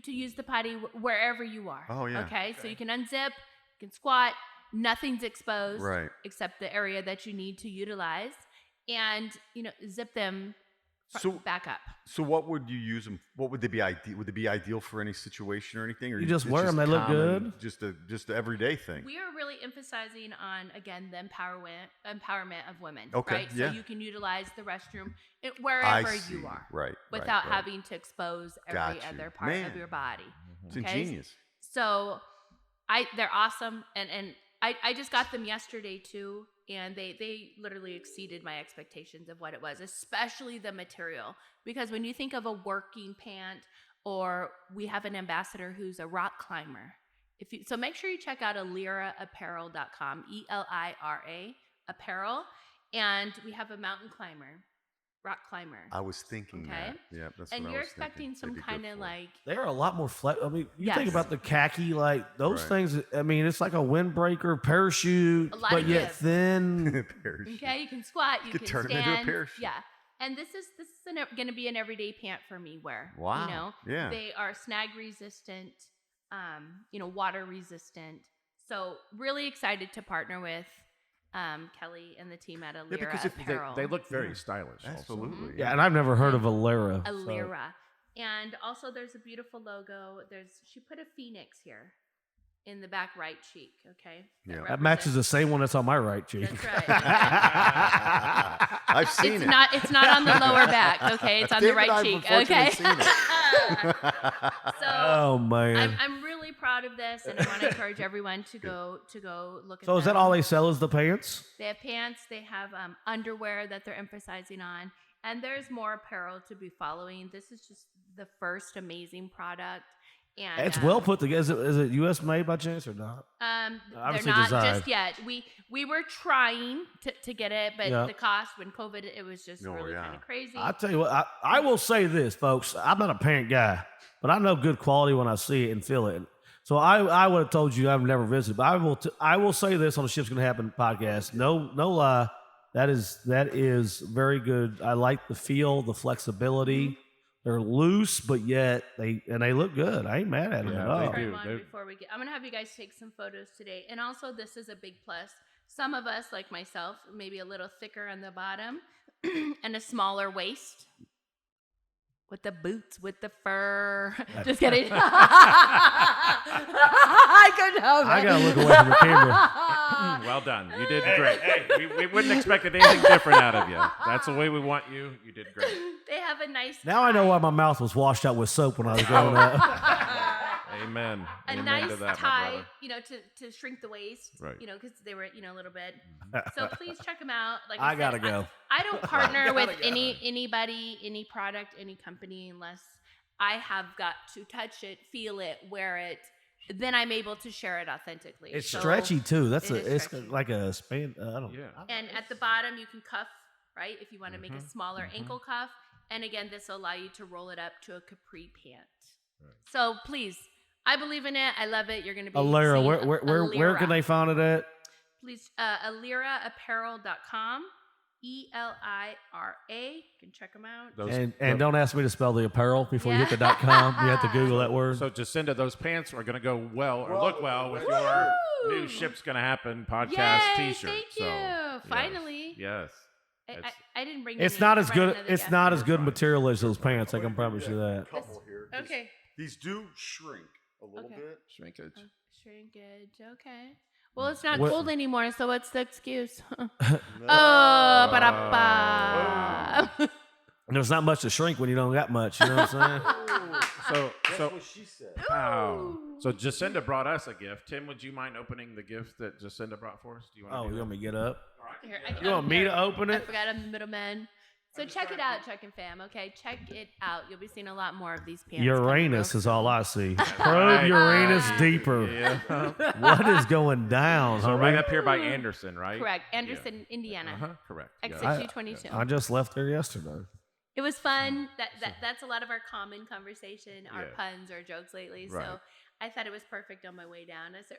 to use the potty wherever you are. Oh, yeah. Okay, so you can unzip, you can squat, nothing's exposed, Right. except the area that you need to utilize, and zip them So- back up. So what would you use them? What would they be ideal? Would they be ideal for any situation or anything? Or You just it's wear 'em, they look common, good? Just the everyday thing. We are really emphasizing on again the empowerment of women. Okay, Right. yeah. So you can utilize the restroom I wherever see. you are. Right. Without right. having to expose every Got you. other part Man. of your body. It's Okay? ingenious. So they're awesome and I just got them yesterday too, and they literally exceeded my expectations of what it was, especially the material. Because when you think of a working pant, or we have an ambassador who's a rock climber. So make sure you check out aliraapparel.com, ELIRA apparel, and we have a mountain climber, rock climber. I was thinking Okay. that. Yeah, that's And what I you're was thinking. expecting They'd some be good kind of for it. like They're a lot more flex. I mean, you think Yes. about the khaki, like those Right. things. I mean, it's like a windbreaker, parachute, A lot but of yet give. thin. Parachute. Okay, you can squat, you Could can turn it stand. into a parachute. Yeah, and this is going to be an everyday pant for me. Where Wow. Yeah. they are snag resistant, water resistant. So really excited to partner with Kelly and the team at Alira because if Apparel. They look very Yeah. stylish. also. Absolutely. Yeah, and I've never heard of Alira. so- Alira, and also there's a beautiful logo. She put a phoenix here in the back right cheek. Okay, Yeah. That matches the same one that's on my right cheek. That's right. I've seen It's it. not. It's not on the lower back. Okay, it's on Dave the and I right have cheek. Okay. unfortunately seen it. So Oh man. I'm really proud of this, and I want to encourage everyone to go look at. So is that all they sell? Is the pants? They have pants. They have underwear that they're emphasizing on, and there's more apparel to be following. This is just the first amazing product. And It's well put together. Is it U.S. made by chance or not? they're Obviously not designed. just yet. We were trying to get it, but Yeah. the cost when COVID, it was just really yeah. kind of crazy. I tell you what, I will say this, folks. I'm not a pant guy, but I know good quality when I see it and feel it. So I would have told you I've never visited, but I will say this on the Ship's Gonna Happen podcast. No lie, that is very good. I like the feel, the flexibility. They're loose, but yet they look good. I ain't mad at them Yeah, at all. they do. Before we get, I'm gonna have you guys take some photos today, and also this is a big plus. Some of us, like myself, maybe a little thicker on the bottom and a smaller waist. With the boots, with the fur. Just kidding. I couldn't help it. I gotta look away from the camera. Well done. You did great. We wouldn't expect anything different out of you. That's the way we want you. You did great. They have a nice. Now I know why my mouth was washed out with soap when I was growing up. Amen. A Amen nice to that, my tie, brother. to shrink the waist, Right. because they were, a little bit. So please check them out. Like I said, gotta go. I don't partner with anybody, any product, any company unless I have got to touch it, feel it, wear it. Then I'm able to share it authentically. It's So- stretchy too. it is It's stretchy. like a span. I don't. Yeah. And at the bottom, you can cuff, right? If you want to make a smaller ankle cuff. And again, this will allow you to roll it up to a capri pant. Right. So please, I believe in it. I love it. You're going to be Alira, seeing where can they find it at? Please, aliraapparel.com. ELIRA. You can check them out. And don't ask me to spell the apparel before you hit the .com. You have to Google that word. So, Jacinda, those pants are going to go well or look well with your new Ship's Gonna Happen podcast Yay, T-shirt. thank So, you. yes. Finally. Yes. I didn't bring It's any. not I as brought good. another It's guest. not as good material as those pants. I can promise you that. Couple here. Okay. These do shrink a little Okay. bit. Shrinkage. Shrinkage. Okay. Well, it's not What- cold anymore, so what's the excuse? No. Ba-da-ba. There's not much to shrink when you don't got much. You know what I'm saying? That's what she said. Wow. So Jacinda brought us a gift. Tim, would you mind opening the gift that Jacinda brought for us? Do you want to Oh, do you that? want me to get up? Here, You want me to open I it? forgot I'm the middleman. So check it out, Chuck and Fam. Okay, check it out. You'll be seeing a lot more of these pants. Uranus coming is all I see. Right. Probe Uranus deeper. Yeah. What is going down? So homie? right up here by Anderson, real. right? Correct. Anderson, Indiana. Uh-huh. Correct. Exit Yeah. 222. I just left there yesterday. It was fun. That's a lot of our common conversation, our Yeah. puns, our jokes lately. Right. So I thought it was perfect on my way down. I said,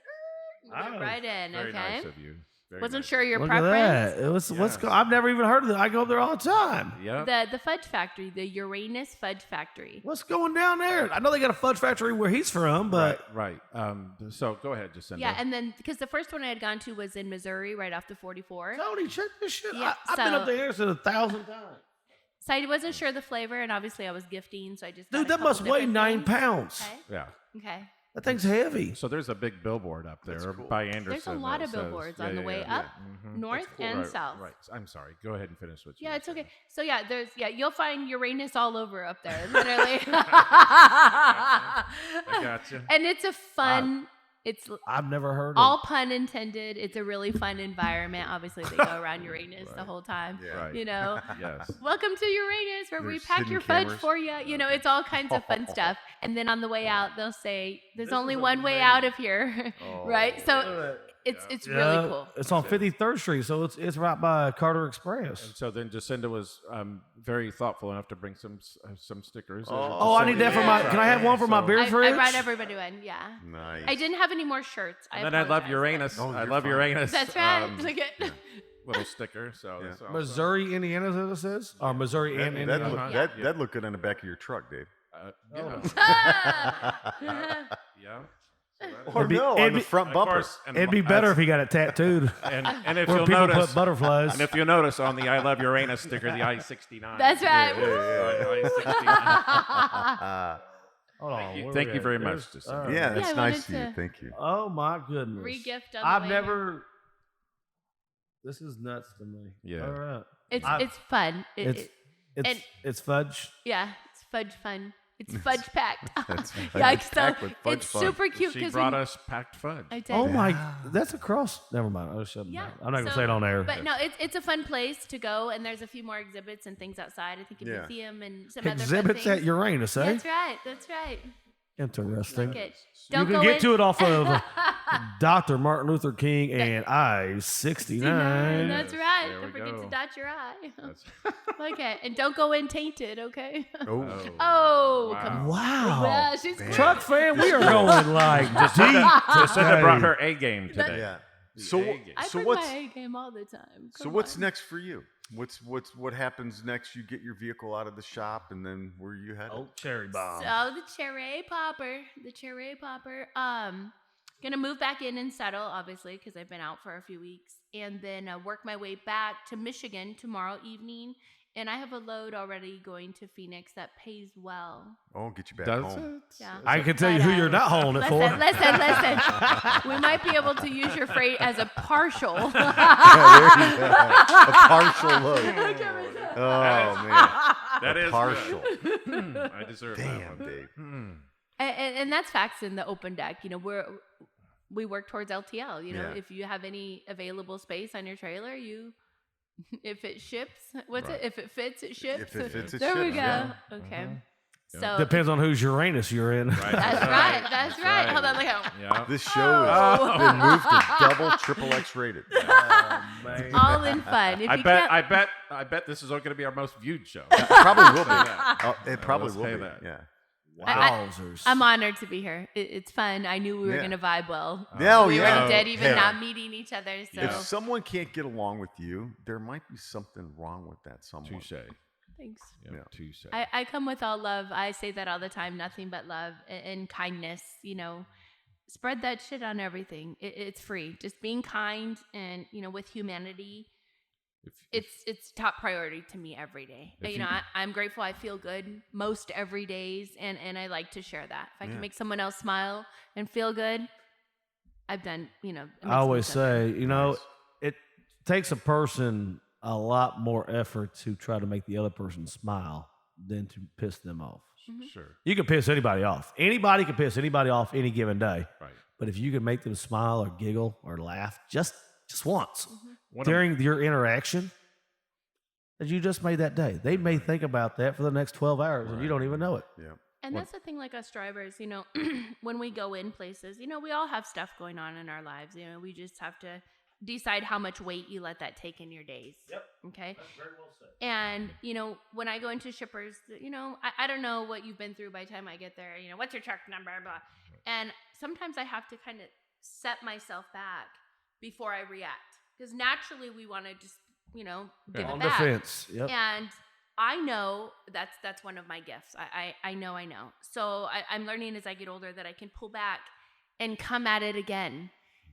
Oh, right in. Very Okay. nice of you. Very Wasn't nice. sure your Look preference. at that. What's Yes. I've never even heard of it. I go there all the time. Yep. The Fudge Factory, the Uranus Fudge Factory. What's going down there? I know they got a fudge factory where he's from, but right. So go ahead, Jacinda. Yeah, and then because the first one I had gone to was in Missouri, right off the 44. Tony, check this shit. Yeah, I've been so- up there Anderson 1,000 times. So I wasn't sure the flavor, and obviously I was gifting, so I just got Dude, a that couple must weigh different 9 things. pounds. Okay. Yeah. Okay. That thing's heavy. So there's a big billboard up there That's cool. by Anderson. There's a lot that of says- billboards on the way up, Mhm. north cool. and Right, south. Right. I'm sorry. Go ahead and finish what you Yeah, were it's saying. okay. So you'll find Uranus all over up there, literally. I gotcha. And it's a fun. It's I've never heard of all pun intended. It's a really fun environment. Obviously, they go around Uranus the Right. whole time. Yeah. Right. You know. Yes. Welcome to Uranus, where we There's pack hidden your fudge cameras. for you. You know, it's all kinds of fun stuff. And then on the way out, they'll say, "There's This only is one way out of here," right? So it's Yeah, really cool. It's on 53rd Street, so it's right by Carter Express. And so then Jacinda was very thoughtful enough to bring some stickers. Oh, I need that for my. Can I have one for my beer I fridge? brought everybody one. Yeah. Nice. I didn't have any more shirts. And then I love apologize, Uranus. Oh, I you're love fine. Uranus. but- That's right. Look at. Little sticker. So Yeah. that's awesome. Missouri, Indiana, is that what it says? Or Missouri and That, Indiana? look, Yeah. that look good on the back of your truck, Dave. Yeah. Ah! Yeah. So that is- Or be- no, it'd on the be- front Of bumper. course, and It'd be better if he got it tattooed. And if Where you'll people notice, put butterflies. and if you notice on the I Love Uranus sticker, the I-69. That's right. I-69. Hold on. where Thank we you at? very There's- much, Jacinda. all right. Yeah, that's I nice wanted of you. to- Thank you. Oh my goodness. Regift on the I've way never. This is nuts to me. Yeah. All right. It's I- it's fun. It's and- it's fudge. yeah, it's fudge fun. It's fudge packed. That's Yeah, fudge so packed with fudge it's fudge. super cute She because brought us packed fudge. I did. Oh my, that's across. Never mind. I shouldn't. Yeah, I'm not gonna so- say it on air. But no, it's a fun place to go, and there's a few more exhibits and things outside. I think a Yeah. museum and some other fun Exhibits things. at Uranus, eh? That's right. That's right. Interesting. Like it. You Don't can go get in. to it off of Dr. Martin Luther King and I-69. That's right. There we Don't forget go. to dot your I. That's- Okay, and don't go in tainted. Okay. Oh, Oh, Wow. come on. Wow. Well, she's Damn. Truck fan, we are going like deep. Jacinda brought today. her A game today. yeah. The So, A game. I so bring what's my A game all the time. so Come what's on. next for you? What happens next? You get your vehicle out of the shop, and then where you headed? Oh, cherry bomb. So the cherry popper. Gonna move back in and settle, obviously, because I've been out for a few weeks, and then work my way back to Michigan tomorrow evening. And I have a load already going to Phoenix that pays well. Oh, get you back Does home. it? Yeah. I can tell you who you're not hauling it for. Listen. We might be able to use your freight as a partial. Yeah, there you go. A partial load. Oh man, That a is partial. good. I deserve that Damn, one. Dave. And that's facts in the open deck. You know, we work towards LTL. You know, Yeah. if you have any available space on your trailer, if it ships, what's Right. it? If it fits, it ships. If it fits, it there we ships, go. yeah. Okay. Yeah. So Depends on whose Uranus you're in. Right. that's right. That's right. Hold on, look out. Yeah. This show Oh. has been moved to double, triple X rated. All in fun. If I you bet. can't- I bet this is going to be our most viewed show. It probably will be. that. Oh, it probably Let's will say be. that. Yeah. Wowzers. I'm honored to be here. It's fun. I knew we were Yeah. going to vibe well. Yeah, we yeah. already did, even Hey, not meeting each other. So If someone can't get along with you, there might be something wrong with that someone. Touche. thanks. Yeah. Yeah. Touche. I come with all love. I say that all the time. Nothing but love and kindness. You know, spread that shit on everything. It's free. Just being kind and with humanity. If- It's top priority to me every day. If You know, I'm grateful. I feel good most every days, and I like to share that. If I Yeah. can make someone else smile and feel good, I've done. It makes I me always feel good. say, it takes a person a lot more effort to try to make the other person smile than to piss them off. Sure. You can piss anybody off. Anybody can piss anybody off any given day. Right. But if you can make them smile or giggle or laugh just once One of- during your interaction, that you just made that day. They may think about that for the next 12 hours and you don't even know it. Yeah. And What- that's the thing, like us drivers, when we go in places, we all have stuff going on in our lives. We just have to decide how much weight you let that take in your days. Yep. Okay. That's very well said. And, when I go into shippers, I don't know what you've been through by the time I get there. What's your truck number? Blah. And sometimes I have to kind of set myself back before I react. Because naturally we want to just, give Yeah. it On back. defense. Yep. And I know that's one of my gifts. I know. So I'm learning as I get older that I can pull back and come at it again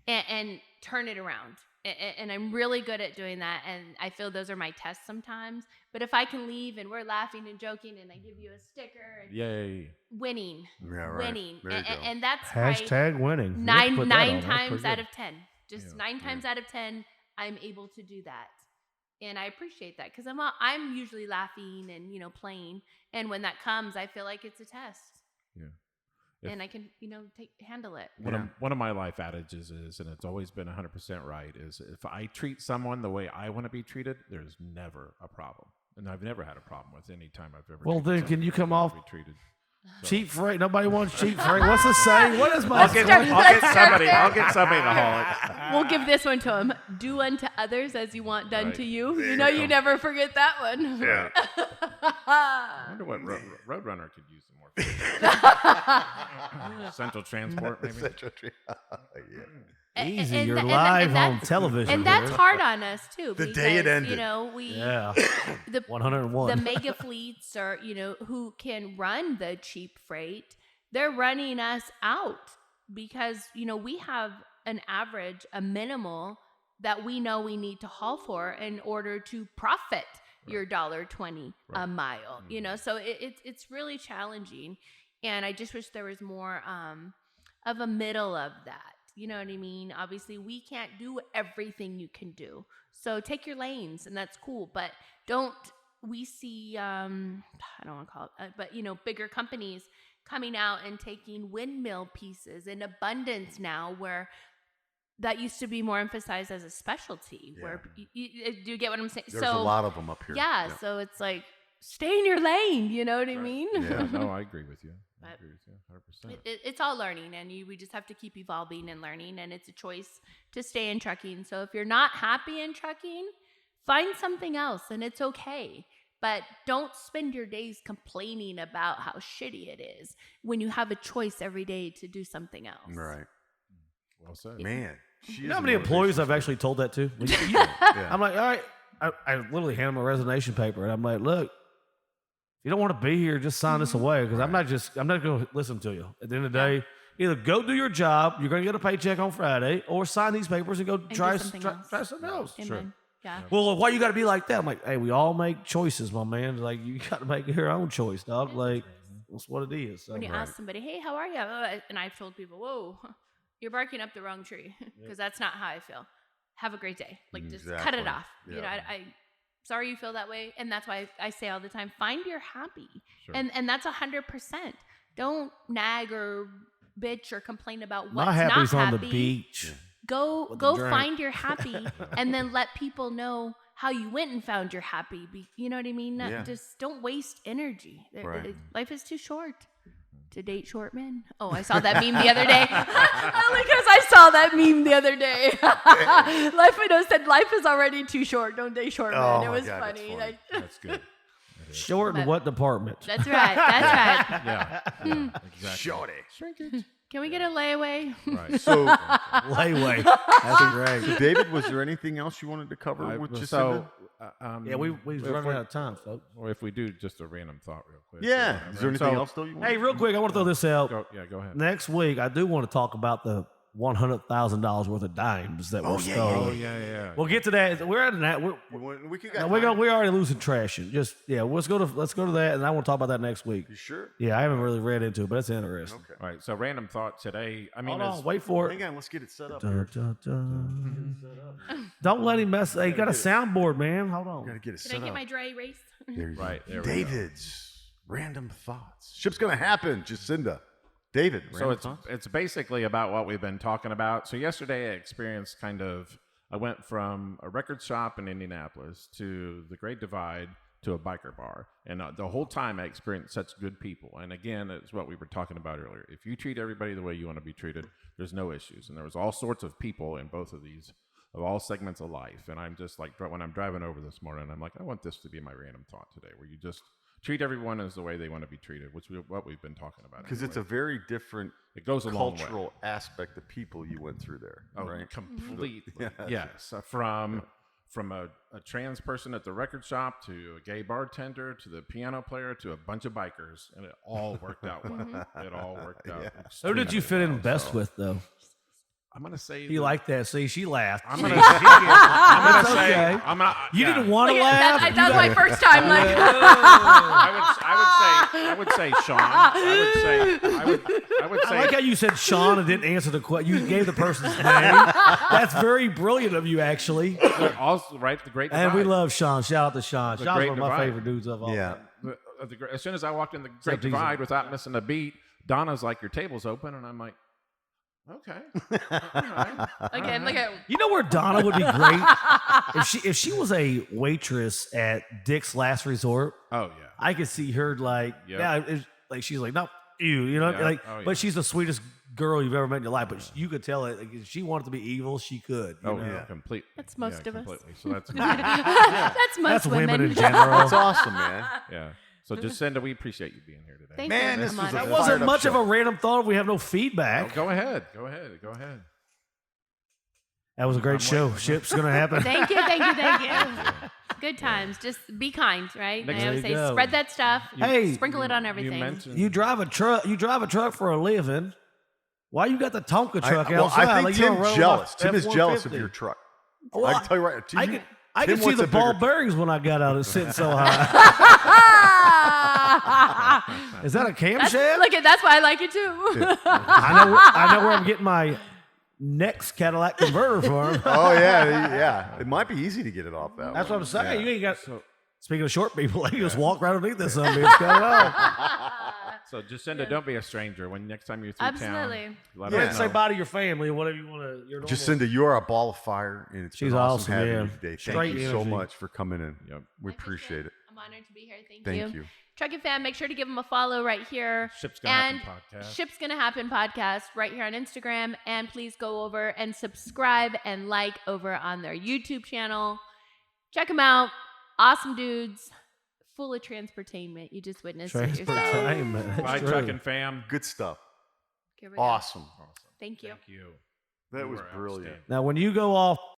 and turn it around. And I'm really good at doing that. And I feel those are my tests sometimes. But if I can leave and we're laughing and joking and I give you a sticker and Yay. winning, Yeah, right. winning. There you go. And that's right. Hashtag winning. Nine Let's put that on. That's times pretty out good. of 10. Just Yeah, 9 times out of 10, I'm able to do that. And I appreciate that because I'm usually laughing and playing, and when that comes, I feel like it's a test, Yeah. If- and I can handle it. One of my life adages is, and it's always been 100% right, is if I treat someone the way I want to be treated, there's never a problem. And I've never had a problem with any time I've ever. Well, treated then can you someone come the way I off want to be treated? So- Cheap freight. Nobody wants cheap freight. What's the saying? What is my I'll get somebody. I'll get somebody to haul it. We'll give this one to him. Do unto others as you want done Right. to you. There You you know, go. you never forget that one. Yeah. I wonder what Roadrunner could use some more. Central Transport, maybe. Yeah. Easy. And You're and live on that's- television. And that's here. hard on us too. The day it because, ended. We Yeah. the 101. the mega fleets are, who can run the cheap freight, they're running us out because, we have an average, a minimal that we know we need to haul for in order to profit your $1.20 a mile, so it's really challenging. And I just wish there was more of a middle of that. You know what I mean? Obviously, we can't do everything you can do. So take your lanes, and that's cool. But don't we see, I don't want to call it, but bigger companies coming out and taking windmill pieces in abundance now, where that used to be more emphasized as a specialty. Yeah. Where do you get what I'm saying? There's a lot of them up here. Yeah, so it's like, stay in your lane. You know what I mean? Yeah, no, I agree with you. I But agree with you 100%. It's all learning, and we just have to keep evolving and learning, and it's a choice to stay in trucking. So if you're not happy in trucking, find something else, and it's okay. But don't spend your days complaining about how shitty it is when you have a choice every day to do something else. Right. Well said. Man. You know how many employees I've actually told that to? Yeah. I'm like, all right. I literally hand them a resignation paper, and I'm like, look, if you don't want to be here, just sign this away, because I'm not going to listen to you. At the end of the day, either go do your job, you're going to get a paycheck on Friday, or sign these papers and go try something else. Amen. Sure. Yeah. Well, why you got to be like that? I'm like, hey, we all make choices, my man. Like, you got to make your own choice, dog. Like, that's what it is. So. When you ask somebody, hey, how are you? And I've told people, whoa, you're barking up the wrong tree, because that's not how I feel. Have a great day. Like, just cut it off. Yeah. I sorry you feel that way. And that's why I say all the time, find your happy. Sure. And that's 100%. Don't nag or bitch or complain about what's My happy's not on happy. the beach. Go With the drink. find your happy, and then let people know how you went and found your happy. You know what I mean? Yeah. Just don't waste energy. Right. Life is too short to date short men. Oh, I saw that meme the other day. Only because I saw that meme the other day. Life Widow said, life is already too short. Don't date short men. Oh It my was God, that's funny. funny. That's good. Short in But- what department? That's right. That's right. Yeah, exactly. Shorty. Can we get a layaway? Right. So, Layway. That's great. so, David, was there anything else you wanted to cover with Jacinda? So, Yeah, we've running out of time, folks. Or if we do just a random thought real quick. Yeah. Is there anything So- else, though, you want? Hey, real quick, I want to throw this out. Go ahead. Next week, I do want to talk about the $100,000 worth of dimes that were stolen. Oh, yeah. We'll get to that. We're at that. We could We're already losing trash. And just let's go to that, and I want to talk about that next week. You sure? Yeah, I haven't really read into it, but it's interesting. Okay. All right. So, random thought today. I mean, Hold on, wait for it. Hang on, let's get it set up. Dun, Here. dun, dun. Don't let him mess. Hey, you got a soundboard, man. Hold We on. gotta get it Can set I get up. my dry erase? There you Right, go. there we go. David's random thoughts. Ship's gonna happen, Jacinda. David. So random thoughts? it's basically about what we've been talking about. So yesterday I experienced I went from a record shop in Indianapolis to the Great Divide to a biker bar. And the whole time I experienced such good people. And again, it's what we were talking about earlier. If you treat everybody the way you want to be treated, there's no issues. And there was all sorts of people in both of these, of all segments of life. And I'm just like, when I'm driving over this morning, I'm like, I want this to be my random thought today, where you just treat everyone as the way they want to be treated, which is what we've been talking about. Because it's a anyway. very different It goes a long way. cultural aspect of people you went through there, right? Completely. Yeah. Yes. From a trans person at the record shop to a gay bartender to the piano player to a bunch of bikers, and it all worked out well. It all worked out. Who did you fit in extremely best well. with, though? I'm gonna say You like that? See, she laughed. I'm gonna say. Okay. I'm not. You yeah. didn't want to Look laugh. at that was my first time. Like, I would say Sean. I would I say. like how you said Sean and didn't answer the question. You gave the person's name. That's very brilliant of you, actually. Also, right, the Great Divide. And we love Sean. Shout out to Sean. The Sean's Great one of my Divide. favorite dudes of all Yeah. time. As soon as I walked in the Great Except he's Divide without missing a beat, Donna's like, "Your table's open," and I'm like, "Okay." All right. again, look at You know where Donna would be great? if she was a waitress at Dick's Last Resort, Oh yeah. I could see her like, Yep. yeah, like she's like, no, you know, Yeah. like, Oh, yeah. but she's the sweetest girl you've ever met in your life. But you could tell it, like, if she wanted to be evil, she could. You Oh know? yeah, completely. That's most of us. completely. So that's that's most That's women in That's general. awesome, man. yeah. So Jacinda, we appreciate you being here today. Thank Man, you. this Come was on. a That fired wasn't up much show. of a random thought if we have no Oh, feedback. go ahead. Go ahead. That was a great I'm show. waiting. Ship's gonna happen. Thank you. Good times. Just be kind, right? Next- I always There you say go. spread that stuff. Hey, sprinkle it on You everything. mentioned You drive a truck for a living. Why you got the Tonka truck well, outside? I think Like, you don't Tim's roll jealous. off Tim is jealous of F-150. your truck. Well, I can tell you right. I Tim can see wants the a ball bigger- bearings when I got out. It's sitting so high. Is that a camshaft? That's why I like it too. I know where I'm getting my next Cadillac converter from. Oh yeah. It might be easy to get it off that. That's what I'm saying. Yeah. You ain't got. Speaking of short people, they can just walk right underneath this son of a bitch. Cut it off. So Jacinda, don't be a stranger. When next time you're through Absolutely. town, let Yeah, us say know. bye to your family or whatever you want to. Your normal. Jacinda, you are a ball of fire, and it's She's been awesome, having yeah. you today. Thank Straight you so energy. much for coming in. Yep. We Like I appreciate said, it. I'm honored to be here. Thank Thank you. Trucking fam, make sure to give them a follow right here. Ships Gonna And Happen Podcast. Ships Gonna Happen Podcast right here on Instagram. And please go over and subscribe and like over on their YouTube channel. Check them out. Awesome dudes. Full of transportainment. You just witnessed it yourself. Transportainment. Bye, That's trucking true. fam. Good stuff. Here we go. Awesome. Awesome. Thank you. Thank you. That You was were brilliant. outstanding. Now, when you go off